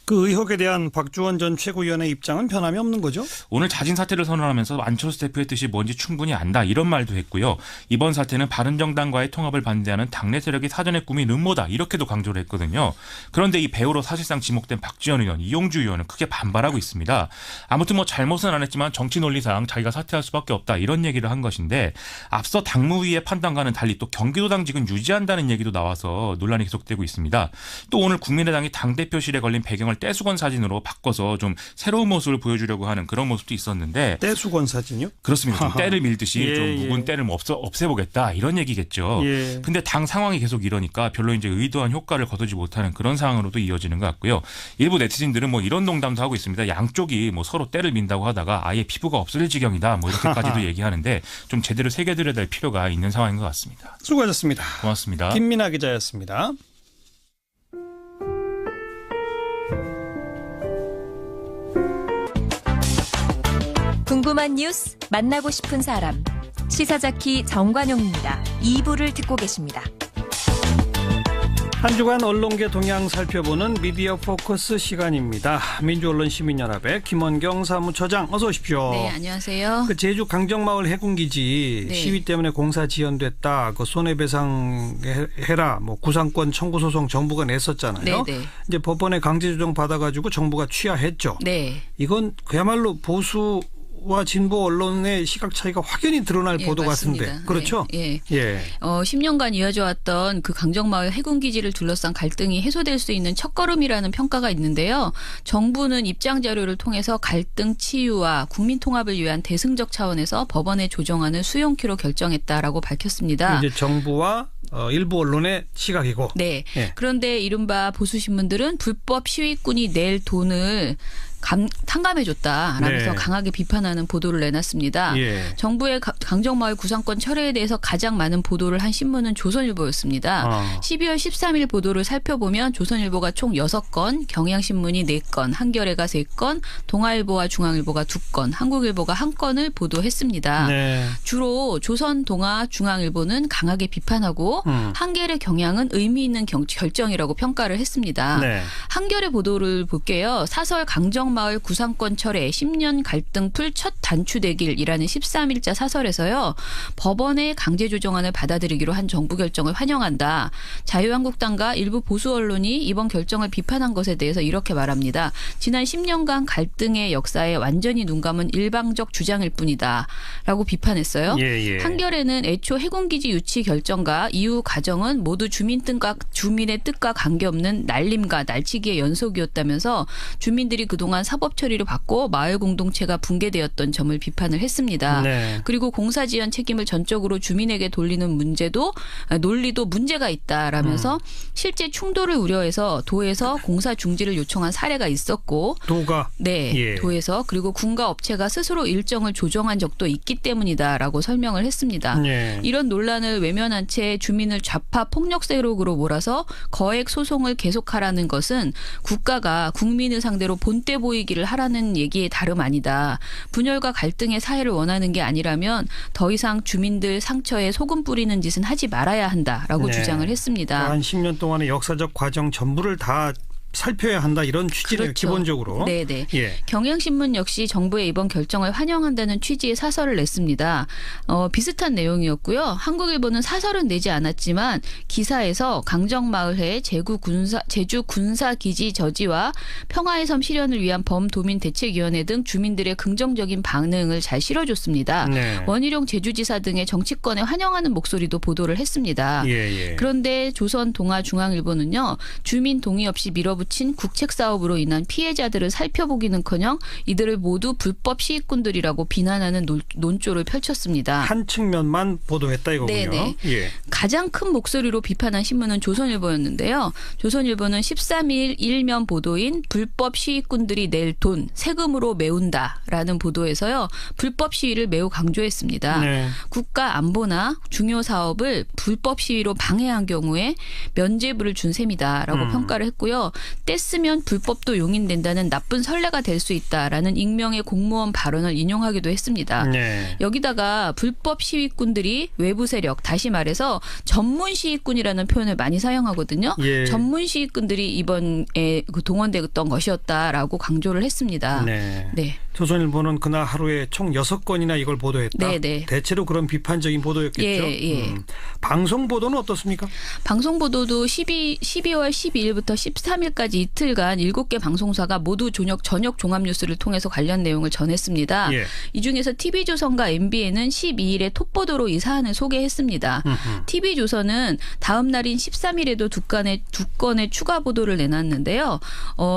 그 의혹에 대한 박주원 전 최고위원의 입장은 변함이 없는 거죠? 오늘 자진 사퇴를 선언하면서 안철수 대표의 뜻이 뭔지 충분히 안다 이런 말도 했고요. 이번 사태는 바른정당과의 통합을 반대하는 당내 세력이 사전에 꾸민 음모다 이렇게도 강조를 했거든요. 그런데 이 배우로 사실상 지목된 박지원 의원, 이용주 의원은 크게 반발하고 있습니다. 아무튼 잘못은 안 했지만 정치 논리상 자기가 사퇴할 수밖에 없다 이런 얘기를 한 것인데 앞서 당무위의 판단과는 달리 또 경기도당직은 유지한다는 얘기도 나와서 논란이 계속되고 있습니다. 또 오늘 국민의당이 당대표실에 걸린 배경을 떼수건 사진으로 바꿔서 좀 새로운 모습을 보여주려고 하는 그런 모습도 있었는데 떼수건 사진이요? 그렇습니다. 좀 때를 밀듯이 예, 좀 묵은 때를 없애보겠다 이런 얘기겠죠. 예. 근데 당 상황이 계속 이러니까 별로 이제 의도한 효과를 거두지 못하는 그런 상황으로도 이어지는 것 같고요. 일부 네티즌들은 이런 농담도 하고 있습니다. 양쪽이 서로 때를 민다고 하다가 아예 피부가 없어질 지경이다 이렇게까지도 얘기하는데 좀 제대로 새겨드려야 될 필요가 있는 상황인 것 같습니다. 수고하셨습니다. 고맙습니다. 김민아 기자였습니다. 궁금한 뉴스, 만나고 싶은 사람. 시사자키 정관용입니다. 2부를 듣고 계십니다. 한 주간 언론계 동향 살펴보는 미디어 포커스 시간입니다. 민주언론시민연합의 김원경 사무처장 어서 오십시오. 네, 안녕하세요. 그 제주 강정마을 해군기지 네. 시위 때문에 공사 지연됐다. 그 손해배상해라. 뭐 구상권 청구 소송 정부가 냈었잖아요. 네, 네. 이제 법원에 강제 조정 받아가지고 정부가 취하했죠. 네. 이건 그야말로 보수 와 진보 언론의 시각 차이가 확연히 드러날 보도 맞습니다. 같은데 그렇죠? 예. 10년간 이어져 왔던 그 강정마을 해군기지를 둘러싼 갈등이 해소될 수 있는 첫걸음이라는 평가가 있는데요. 정부는 입장 자료를 통해서 갈등 치유와 국민 통합을 위한 대승적 차원에서 법원에 조정하는 수용키로 결정했다라고 밝혔습니다. 이제 정부와 일부 언론의 시각이고. 네. 예. 그런데 이른바 보수 신문들은 불법 시위꾼이 낼 돈을 탕감해줬다라면서 네. 강하게 비판하는 보도를 내놨습니다. 예. 정부의 강정마을 구상권 철회에 대해서 가장 많은 보도를 한 신문은 조선일보였습니다. 12월 13일 보도를 살펴보면 조선일보가 총 6건, 경향신문이 4건, 한겨레가 3건, 동아일보와 중앙일보가 2건, 한국일보가 1건을 보도했습니다. 네. 주로 조선, 동아, 중앙일보는 강하게 비판하고 한겨레, 경향은 의미 있는 결정이라고 평가를 했습니다. 네. 한겨레 보도를 볼게요. 사설 강정마을 구상권 철회 10년 갈등 풀 첫 단추대길이라는 13일자 사설에서요. 법원의 강제 조정안을 받아들이기로 한 정부 결정을 환영한다. 자유한국당과 일부 보수 언론이 이번 결정을 비판한 것에 대해서 이렇게 말합니다. 지난 10년간 갈등의 역사에 완전히 눈감은 일방적 주장일 뿐이다. 라고 비판했어요. 예. 한겨레는 애초 해군기지 유치 결정과 이후 과정은 모두 주민의 뜻과 관계없는 날림과 날치기의 연속이었다면서 주민들이 그동안 사법 처리를 받고 마을 공동체가 붕괴되었던 점을 비판을 했습니다. 네. 그리고 공사 지연 책임을 전적으로 주민에게 돌리는 논리도 문제가 있다라면서 실제 충돌을 우려해서 도에서 공사 중지를 요청한 사례가 있었고 도가 네, 예. 도에서 그리고 군과 업체가 스스로 일정을 조정한 적도 있기 때문이다라고 설명을 했습니다. 예. 이런 논란을 외면한 채 주민을 좌파 폭력 세력으로 몰아서 거액 소송을 계속하라는 것은 국가가 국민을 상대로 본때 보이기를 하라는 얘기에 다름 아니다. 분열과 갈등의 사회를 원하는 게 아니라면 더 이상 주민들 상처에 소금 뿌리는 짓은 하지 말아야 한다라고 네. 주장을 했습니다. 한 10년 동안의 역사적 과정 전부를 다 살펴야 한다 이런 취지를 그렇죠. 기본적으로. 네네. 예. 경향신문 역시 정부의 이번 결정을 환영한다는 취지의 사설을 냈습니다. 비슷한 내용이었고요. 한국일보는 사설은 내지 않았지만 기사에서 강정마을의 제주 군사기지 저지와 평화의 섬 실현을 위한 범도민대책위원회 등 주민들의 긍정적인 반응을 잘 실어줬습니다. 네. 원희룡 제주지사 등의 정치권에 환영하는 목소리도 보도를 했습니다. 예. 그런데 조선, 동아, 중앙일보는요. 주민 동의 없이 밀어붙인 국책 사업으로 인한 피해자들을 살펴보기는커녕 이들을 모두 불법 시위꾼들이라고 비난하는 논조를 펼쳤습니다. 한 측면만 보도했다 이거군요. 네네. 예. 가장 큰 목소리로 비판한 신문은 조선일보였는데요. 조선일보는 13일 일면 보도인 불법 시위꾼들이 낼 돈 세금으로 메운다라는 보도에서요. 불법 시위를 매우 강조했습니다. 네. 국가 안보나 중요 사업을 불법 시위로 방해한 경우에 면죄부를 준 셈이다라고 평가를 했고요. 뗐으면 불법도 용인된다는 나쁜 선례가 될 수 있다라는 익명의 공무원 발언을 인용하기도 했습니다. 네. 여기다가 불법 시위꾼들이 외부 세력, 다시 말해서 전문 시위꾼이라는 표현을 많이 사용하거든요. 예. 전문 시위꾼들이 이번에 동원됐던 것이었다라고 강조를 했습니다. 네. 조선일보는 그날 하루에 총 6건이나 이걸 보도했다. 네네. 대체로 그런 비판적인 보도였겠죠. 예. 방송 보도는 어떻습니까? 방송 보도도 12월 12일부터 13일까지 이틀간 7개 방송사가 모두 저녁 종합 뉴스를 통해서 관련 내용을 전했습니다. 예. 이 중에서 TV조선과 MBN은 12일에 톱보도로 이 사안을 소개했습니다. TV조선은 다음 날인 13일에도 두 건의 추가 보도를 내놨는데요.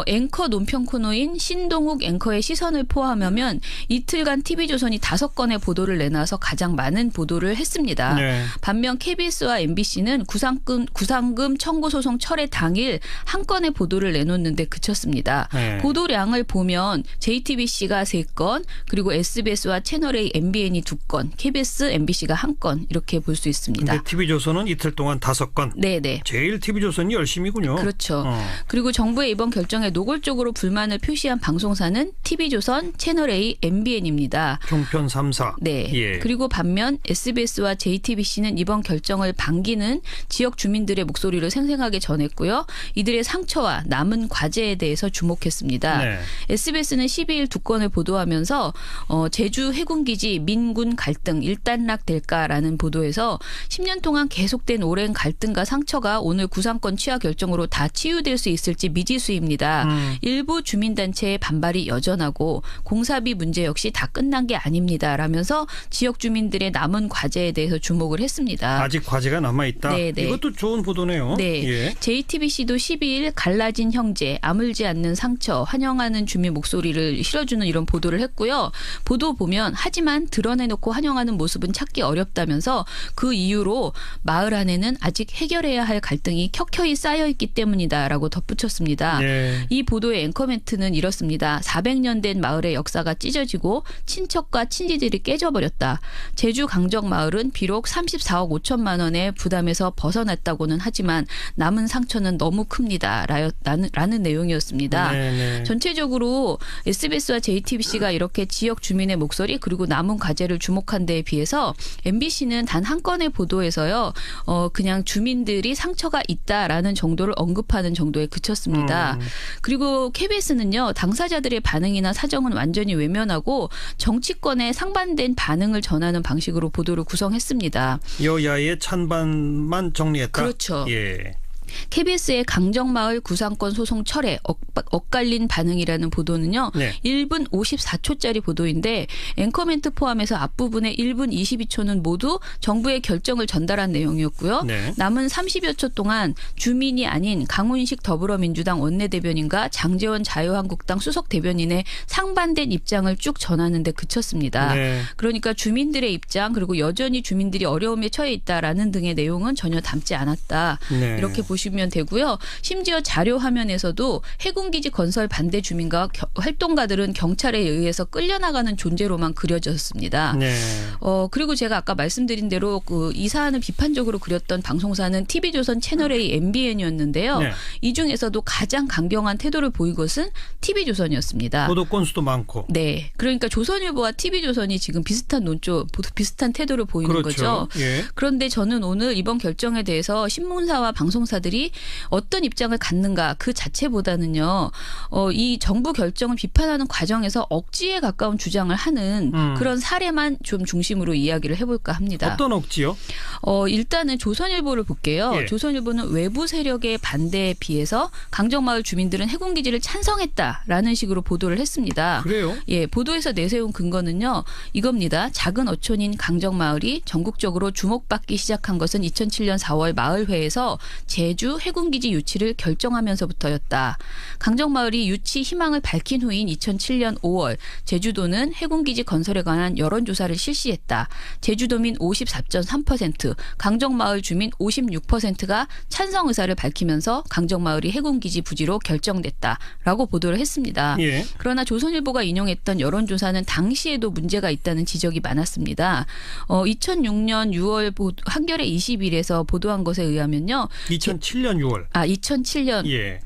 앵커 논평 코너인 신동욱 앵커의 시선을 포함하면 이틀간 TV조선이 5건의 보도를 내놔서 가장 많은 보도를 했습니다. 네. 반면 KBS와 MBC는 구상금 청구 소송 철회 당일 한 건의 보도를 내놓는데 그쳤습니다. 네. 보도량을 보면 JTBC가 3건, 그리고 SBS와 채널A, MBN이 2건, KBS, MBC가 1건 이렇게 볼 수 있습니다. 근데 TV조선은 이틀 동안 5건. 네네. 제일 TV조선이 열심이군요. 그렇죠. 그리고 정부의 이번 결정에 노골적으로 불만을 표시한 방송사는 TV조선, 채널A, MBN입니다. 종편 3사. 네. 예. 그리고 반면 SBS와 JTBC는 이번 결정을 반기는 지역 주민들의 목소리를 생생하게 전했고요. 이들의 상처와 남은 과제에 대해서 주목했습니다. 네. SBS는 12일 두 건을 보도하면서 제주 해군기지 민군 갈등 일단락될까라는 보도에서 10년 동안 계속된 오랜 갈등과 상처가 오늘 구상권 취하 결정으로 다 치유될 수 있을지 미지수입니다. 일부 주민단체의 반발이 여전하고 공사비 문제 역시 다 끝난 게 아닙니다. 라면서 지역 주민들의 남은 과제에 대해서 주목을 했습니다. 아직 과제가 남아있다. 네네. 이것도 좋은 보도네요. 네. 예. JTBC도 12일 갈라진 형제, 아물지 않는 상처, 환영하는 주민 목소리를 실어주는 이런 보도를 했고요. 보도 보면 하지만 드러내놓고 환영하는 모습은 찾기 어렵다면서 그 이유로 마을 안에는 아직 해결해야 할 갈등이 켜켜이 쌓여있기 때문이다라고 덧붙였습니다. 네. 이 보도의 앵커 멘트는 이렇습니다. 400년 된 마을의 역사가 찢어지고 친척과 친지들이 깨져버렸다. 제주 강정마을은 비록 34억 5천만 원의 부담에서 벗어났다고는 하지만 남은 상처는 너무 큽니다. 라는 내용이었습니다. 네네. 전체적으로 SBS와 JTBC가 이렇게 지역 주민의 목소리 그리고 남은 과제를 주목한 데에 비해서 MBC는 단 한 건의 보도에서요. 그냥 주민들이 상처가 있다라는 정도를 언급하는 정도에 그쳤습니다. 그리고 KBS는요. 당사자들의 반응이나 사정은 완전히 외면하고 정치권에 상반된 반응을 전하는 방식으로 보도를 구성했습니다. 여야의 찬반만 정리했다? 그렇죠. 예. KBS의 강정마을 구상권 소송 철회 엇갈린 반응이라는 보도는요. 네. 1분 54초짜리 보도인데 앵커 멘트 포함해서 앞부분의 1분 22초는 모두 정부의 결정을 전달한 내용이었고요. 네. 남은 30여 초 동안 주민이 아닌 강훈식 더불어민주당 원내대변인과 장제원 자유한국당 수석 대변인의 상반된 입장을 쭉 전하는 데 그쳤습니다. 네. 그러니까 주민들의 입장 그리고 여전히 주민들이 어려움에 처해 있다라는 등의 내용은 전혀 담지 않았다. 네. 이렇게 보시면 되고요. 심지어 자료 화면에서도 해군기지 건설 반대 주민과 활동가들은 경찰에 의해서 끌려나가는 존재로만 그려졌습니다. 네. 그리고 제가 아까 말씀드린 대로 이 사안을 비판적으로 그렸던 방송사는 TV조선 채널A MBN이었는데요. 네. 이 중에서도 가장 강경한 태도를 보인 것은 TV조선이었습니다. 보도 건수도 많고. 네. 그러니까 조선일보와 TV조선이 지금 비슷한 논조, 비슷한 태도를 보이는 그렇죠. 거죠. 예. 그런데 저는 오늘 이번 결정에 대해서 신문사와 방송사들이 어떤 입장을 갖는가 그 자체보다는요. 이 정부 결정을 비판하는 과정에서 억지에 가까운 주장을 하는 그런 사례만 좀 중심으로 이야기를 해볼까 합니다. 어떤 억지요? 일단은 조선일보를 볼게요. 예. 조선일보는 외부 세력의 반대에 비해서 강정마을 주민들은 해군기지를 찬성했다라는 식으로 보도를 했습니다. 그래요? 예, 보도에서 내세운 근거는요. 이겁니다. 작은 어촌인 강정마을이 전국적으로 주목받기 시작한 것은 2007년 4월 마을회에서 제주 해군기지 유치를 결정하면서부터였다. 강정마을이 유치 희망을 밝힌 후인 2007년 5월 제주도는 해군기지 건설에 관한 여론조사를 실시했다. 제주도민 54.3%, 강정마을 주민 56%가 찬성 의사를 밝히면서 강정마을이 해군기지 부지로 결정됐다라고 보도를 했습니다. 예. 그러나 조선일보가 인용했던 여론조사는 당시에도 문제가 있다는 지적이 많았습니다. 2006년 6월 한겨레 20일에서 보도한 것에 의하면요. 2007년 6월. 2007년. 예.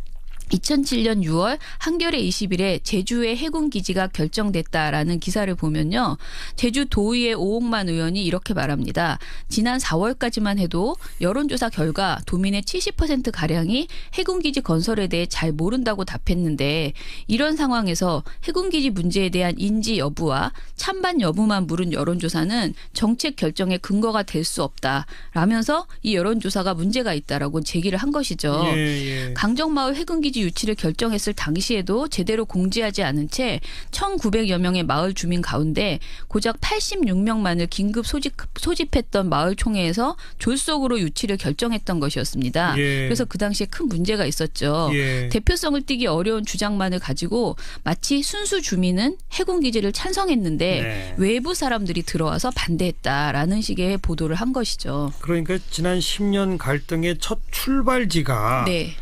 2007년 6월 한겨레 20일에 제주의 해군기지가 결정됐다라는 기사를 보면요. 제주 도의회 오옥만 의원이 이렇게 말합니다. 지난 4월까지만 해도 여론조사 결과 도민의 70%가량이 해군기지 건설에 대해 잘 모른다고 답했는데 이런 상황에서 해군기지 문제에 대한 인지 여부와 찬반 여부만 물은 여론조사는 정책 결정의 근거가 될 수 없다라면서 이 여론조사가 문제가 있다라고 제기를 한 것이죠. 예. 강정마을 해군기지 유치를 결정했을 당시에도 제대로 공지하지 않은 채 1,900여 명의 마을 주민 가운데 고작 86명만을 긴급 소집했던 마을 총회에서 졸속으로 유치를 결정했던 것이었습니다. 예. 그래서 그 당시에 큰 문제가 있었죠. 예. 대표성을 띠기 어려운 주장만을 가지고 마치 순수 주민은 해군기지를 찬성했는데 네. 외부 사람들이 들어와서 반대했다라는 식의 보도를 한 것이죠. 그러니까 지난 10년 갈등의 첫 출발지가 네.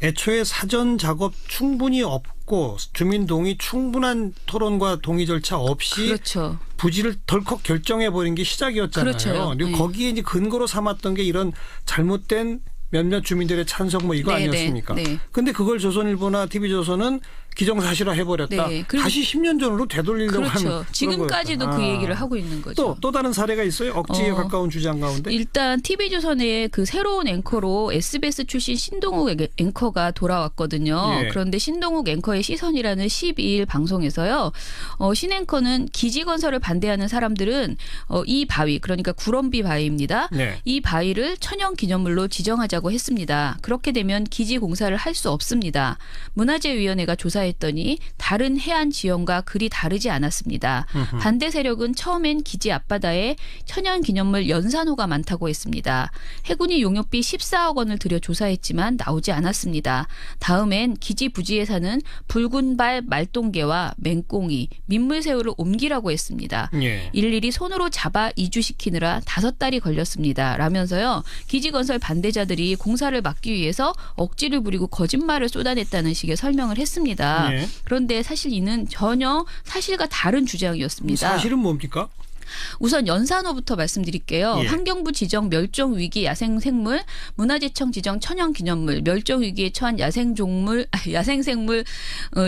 애초에 사전 작업 충분히 없고 주민 동의 충분한 토론과 동의 절차 없이 그렇죠. 부지를 덜컥 결정해버린 게 시작이었잖아요. 그렇죠. 그리고 거기에 이제 근거로 삼았던 게 이런 잘못된 몇몇 주민들의 찬성 뭐 이거 네, 아니었습니까? 네. 근데 그걸 조선일보나 TV조선은 기정사실화 해버렸다. 네. 다시 10년 전으로 되돌리려고 하는. 그렇죠. 지금까지도 그 얘기를 하고 있는 거죠. 또 다른 사례가 있어요? 억지에 가까운 주장 가운데? 일단 TV조선의 그 새로운 앵커로 SBS 출신 신동욱 앵커가 돌아왔거든요. 예. 그런데 신동욱 앵커의 시선이라는 12일 방송에서요. 신 앵커는 기지건설을 반대하는 사람들은 이 바위, 그러니까 구럼비 바위입니다. 네. 이 바위를 천연기념물로 지정하자고 했습니다. 그렇게 되면 기지 공사를 할 수 없습니다. 문화재위원회가 조사했더니 다른 해안 지형과 그리 다르지 않았습니다. 반대 세력은 처음엔 기지 앞바다에 천연기념물 연산호가 많다고 했습니다. 해군이 용역비 14억 원을 들여 조사했지만 나오지 않았습니다. 다음엔 기지 부지에 사는 붉은발 말똥개와 맹꽁이, 민물새우를 옮기라고 했습니다. 예. 일일이 손으로 잡아 이주시키느라 5달이 걸렸습니다. 라면서요. 기지건설 반대자들이 공사를 막기 위해서 억지를 부리고 거짓말을 쏟아냈다는 식의 설명을 했습니다. 예. 그런데 사실 이는 전혀 사실과 다른 주장이었습니다. 사실은 뭡니까? 우선 연산호부터 말씀드릴게요. 예. 환경부 지정 멸종위기 야생생물, 문화재청 지정 천연기념물, 멸종위기에 처한 야생생물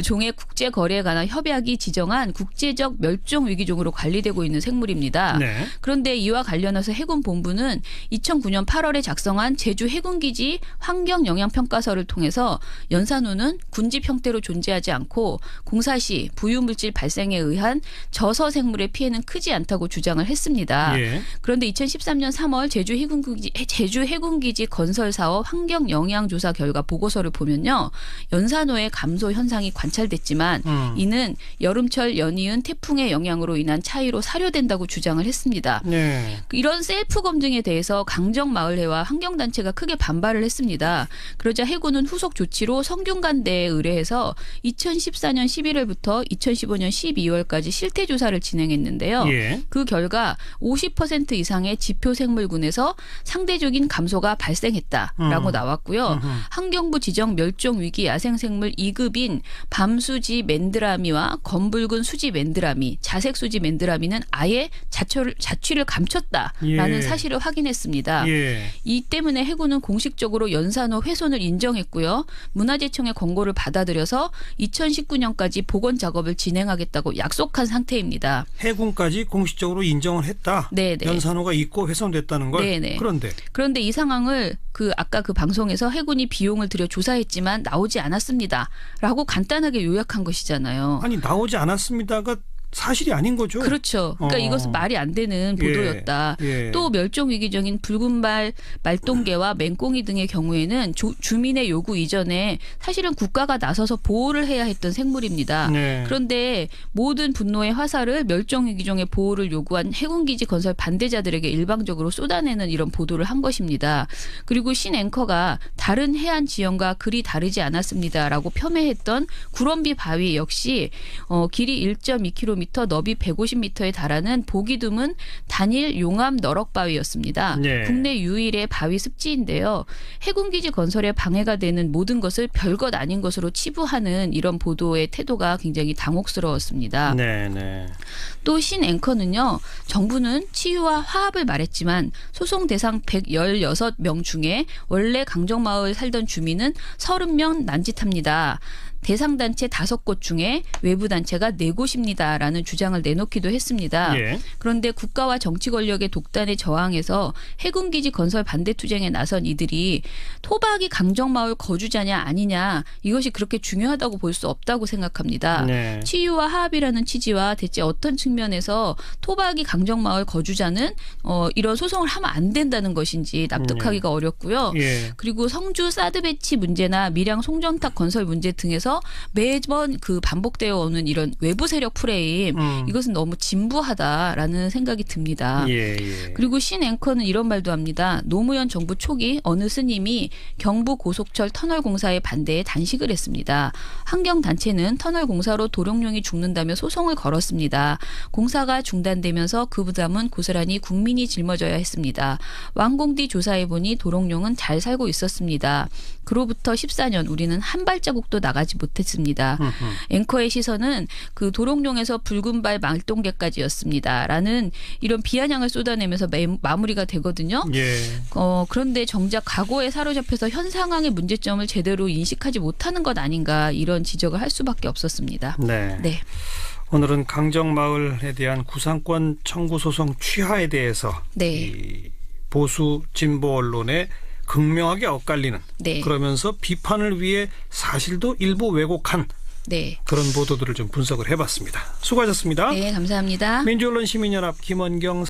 종의 국제거래에 관한 협약이 지정한 국제적 멸종위기종으로 관리되고 있는 생물입니다. 네. 그런데 이와 관련해서 해군본부는 2009년 8월에 작성한 제주 해군기지 환경영향평가서를 통해서 연산호는 군집 형태로 존재하지 않고 공사 시 부유물질 발생에 의한 저서생물의 피해는 크지 않다고 주장을 했습니다. 예. 그런데 2013년 3월 제주 해군기지 건설 사업 환경 영향 조사 결과 보고서를 보면요. 연산호의 감소 현상이 관찰됐지만 이는 여름철 연이은 태풍의 영향으로 인한 차이로 사료된다고 주장을 했습니다. 네. 이런 셀프 검증에 대해서 강정마을회와 환경단체가 크게 반발을 했습니다. 그러자 해군은 후속 조치로 성균관대에 의뢰해서 2014년 11월부터 2015년 12월까지 실태조사를 진행했는데요. 예. 그 결과 50% 이상의 지표 생물군에서 상대적인 감소가 발생했다라고 나왔고요. 환경부 지정 멸종위기 야생생물 2급인 밤수지 맨드라미와 검붉은 수지 맨드라미, 자색수지 맨드라미는 아예 자취를 감췄다라는 예. 사실을 확인했습니다. 예. 이 때문에 해군은 공식적으로 연산호 훼손을 인정했고요. 문화재청의 권고를 받아들여서 2019년까지 복원 작업을 진행하겠다고 약속한 상태입니다. 해군까지 공식적으로 인정을 했다. 네네. 연산호가 있고 훼손됐다는 걸. 네네. 그런데 이 상황을 아까 그 방송에서 해군이 비용을 들여 조사했지만 나오지 않았습니다라고 간단하게 요약한 것이잖아요. 아니 나오지 않았습니다가 사실이 아닌 거죠. 그렇죠. 그러니까 이것은 말이 안 되는 보도였다. 예. 또 멸종위기종인 붉은발 말똥개와 맹꽁이 등의 경우에는 주민의 요구 이전에 사실은 국가가 나서서 보호를 해야 했던 생물입니다. 네. 그런데 모든 분노의 화살을 멸종위기종의 보호를 요구한 해군기지 건설 반대자들에게 일방적으로 쏟아내는 이런 보도를 한 것입니다. 그리고 신 앵커가 다른 해안 지형과 그리 다르지 않았습니다라고 폄훼했던 구럼비 바위 역시 길이 1.2km, 너비 150m에 달하는 보기 드문 단일 용암 너럭바위였습니다. 네. 국내 유일의 바위 습지인데요. 해군기지 건설에 방해가 되는 모든 것을 별것 아닌 것으로 치부하는 이런 보도의 태도가 굉장히 당혹스러웠습니다. 네. 또 신 앵커는요. 정부는 치유와 화합을 말했지만 소송 대상 116명 중에 원래 강정마을 살던 주민은 30명 난짓합니다. 대상 단체 5곳 중에 외부 단체가 4곳입니다라는 주장을 내놓기도 했습니다. 예. 그런데 국가와 정치 권력의 독단에 저항해서 해군기지 건설 반대 투쟁에 나선 이들이 토박이 강정마을 거주자냐 아니냐 이것이 그렇게 중요하다고 볼 수 없다고 생각합니다. 네. 치유와 화합이라는 취지와 대체 어떤 측면에서 토박이 강정마을 거주자는 이런 소송을 하면 안 된다는 것인지 납득하기가 어렵고요. 예. 그리고 성주 사드 배치 문제나 밀양 송정탑 건설 문제 등에서 매번 반복되어 오는 이런 외부 세력 프레임 이것은 너무 진부하다라는 생각이 듭니다. 예. 그리고 신 앵커는 이런 말도 합니다. 노무현 정부 초기 어느 스님이 경부 고속철 터널 공사에 반대해 단식을 했습니다. 환경단체는 터널 공사로 도롱뇽이 죽는다며 소송을 걸었습니다. 공사가 중단되면서 그 부담은 고스란히 국민이 짊어져야 했습니다. 완공 뒤 조사해보니 도롱뇽은 잘 살고 있었습니다. 그로부터 14년 우리는 한 발자국도 나가지 못했습니다. 앵커의 시선은 그 도롱뇽에서 붉은 발 말똥개까지였습니다라는 이런 비아냥을 쏟아내면서 마무리가 되거든요. 예. 그런데 정작 과거에 사로잡혀서 현 상황의 문제점을 제대로 인식하지 못하는 것 아닌가 이런 지적을 할 수밖에 없었습니다. 네. 네. 오늘은 강정마을에 대한 구상권 청구 소송 취하에 대해서 네. 이 보수 진보 언론에 극명하게 엇갈리는 네. 그러면서 비판을 위해 사실도 일부 왜곡한 네. 그런 보도들을 좀 분석을 해봤습니다. 수고하셨습니다. 네, 감사합니다. 민주언론시민연합 김원경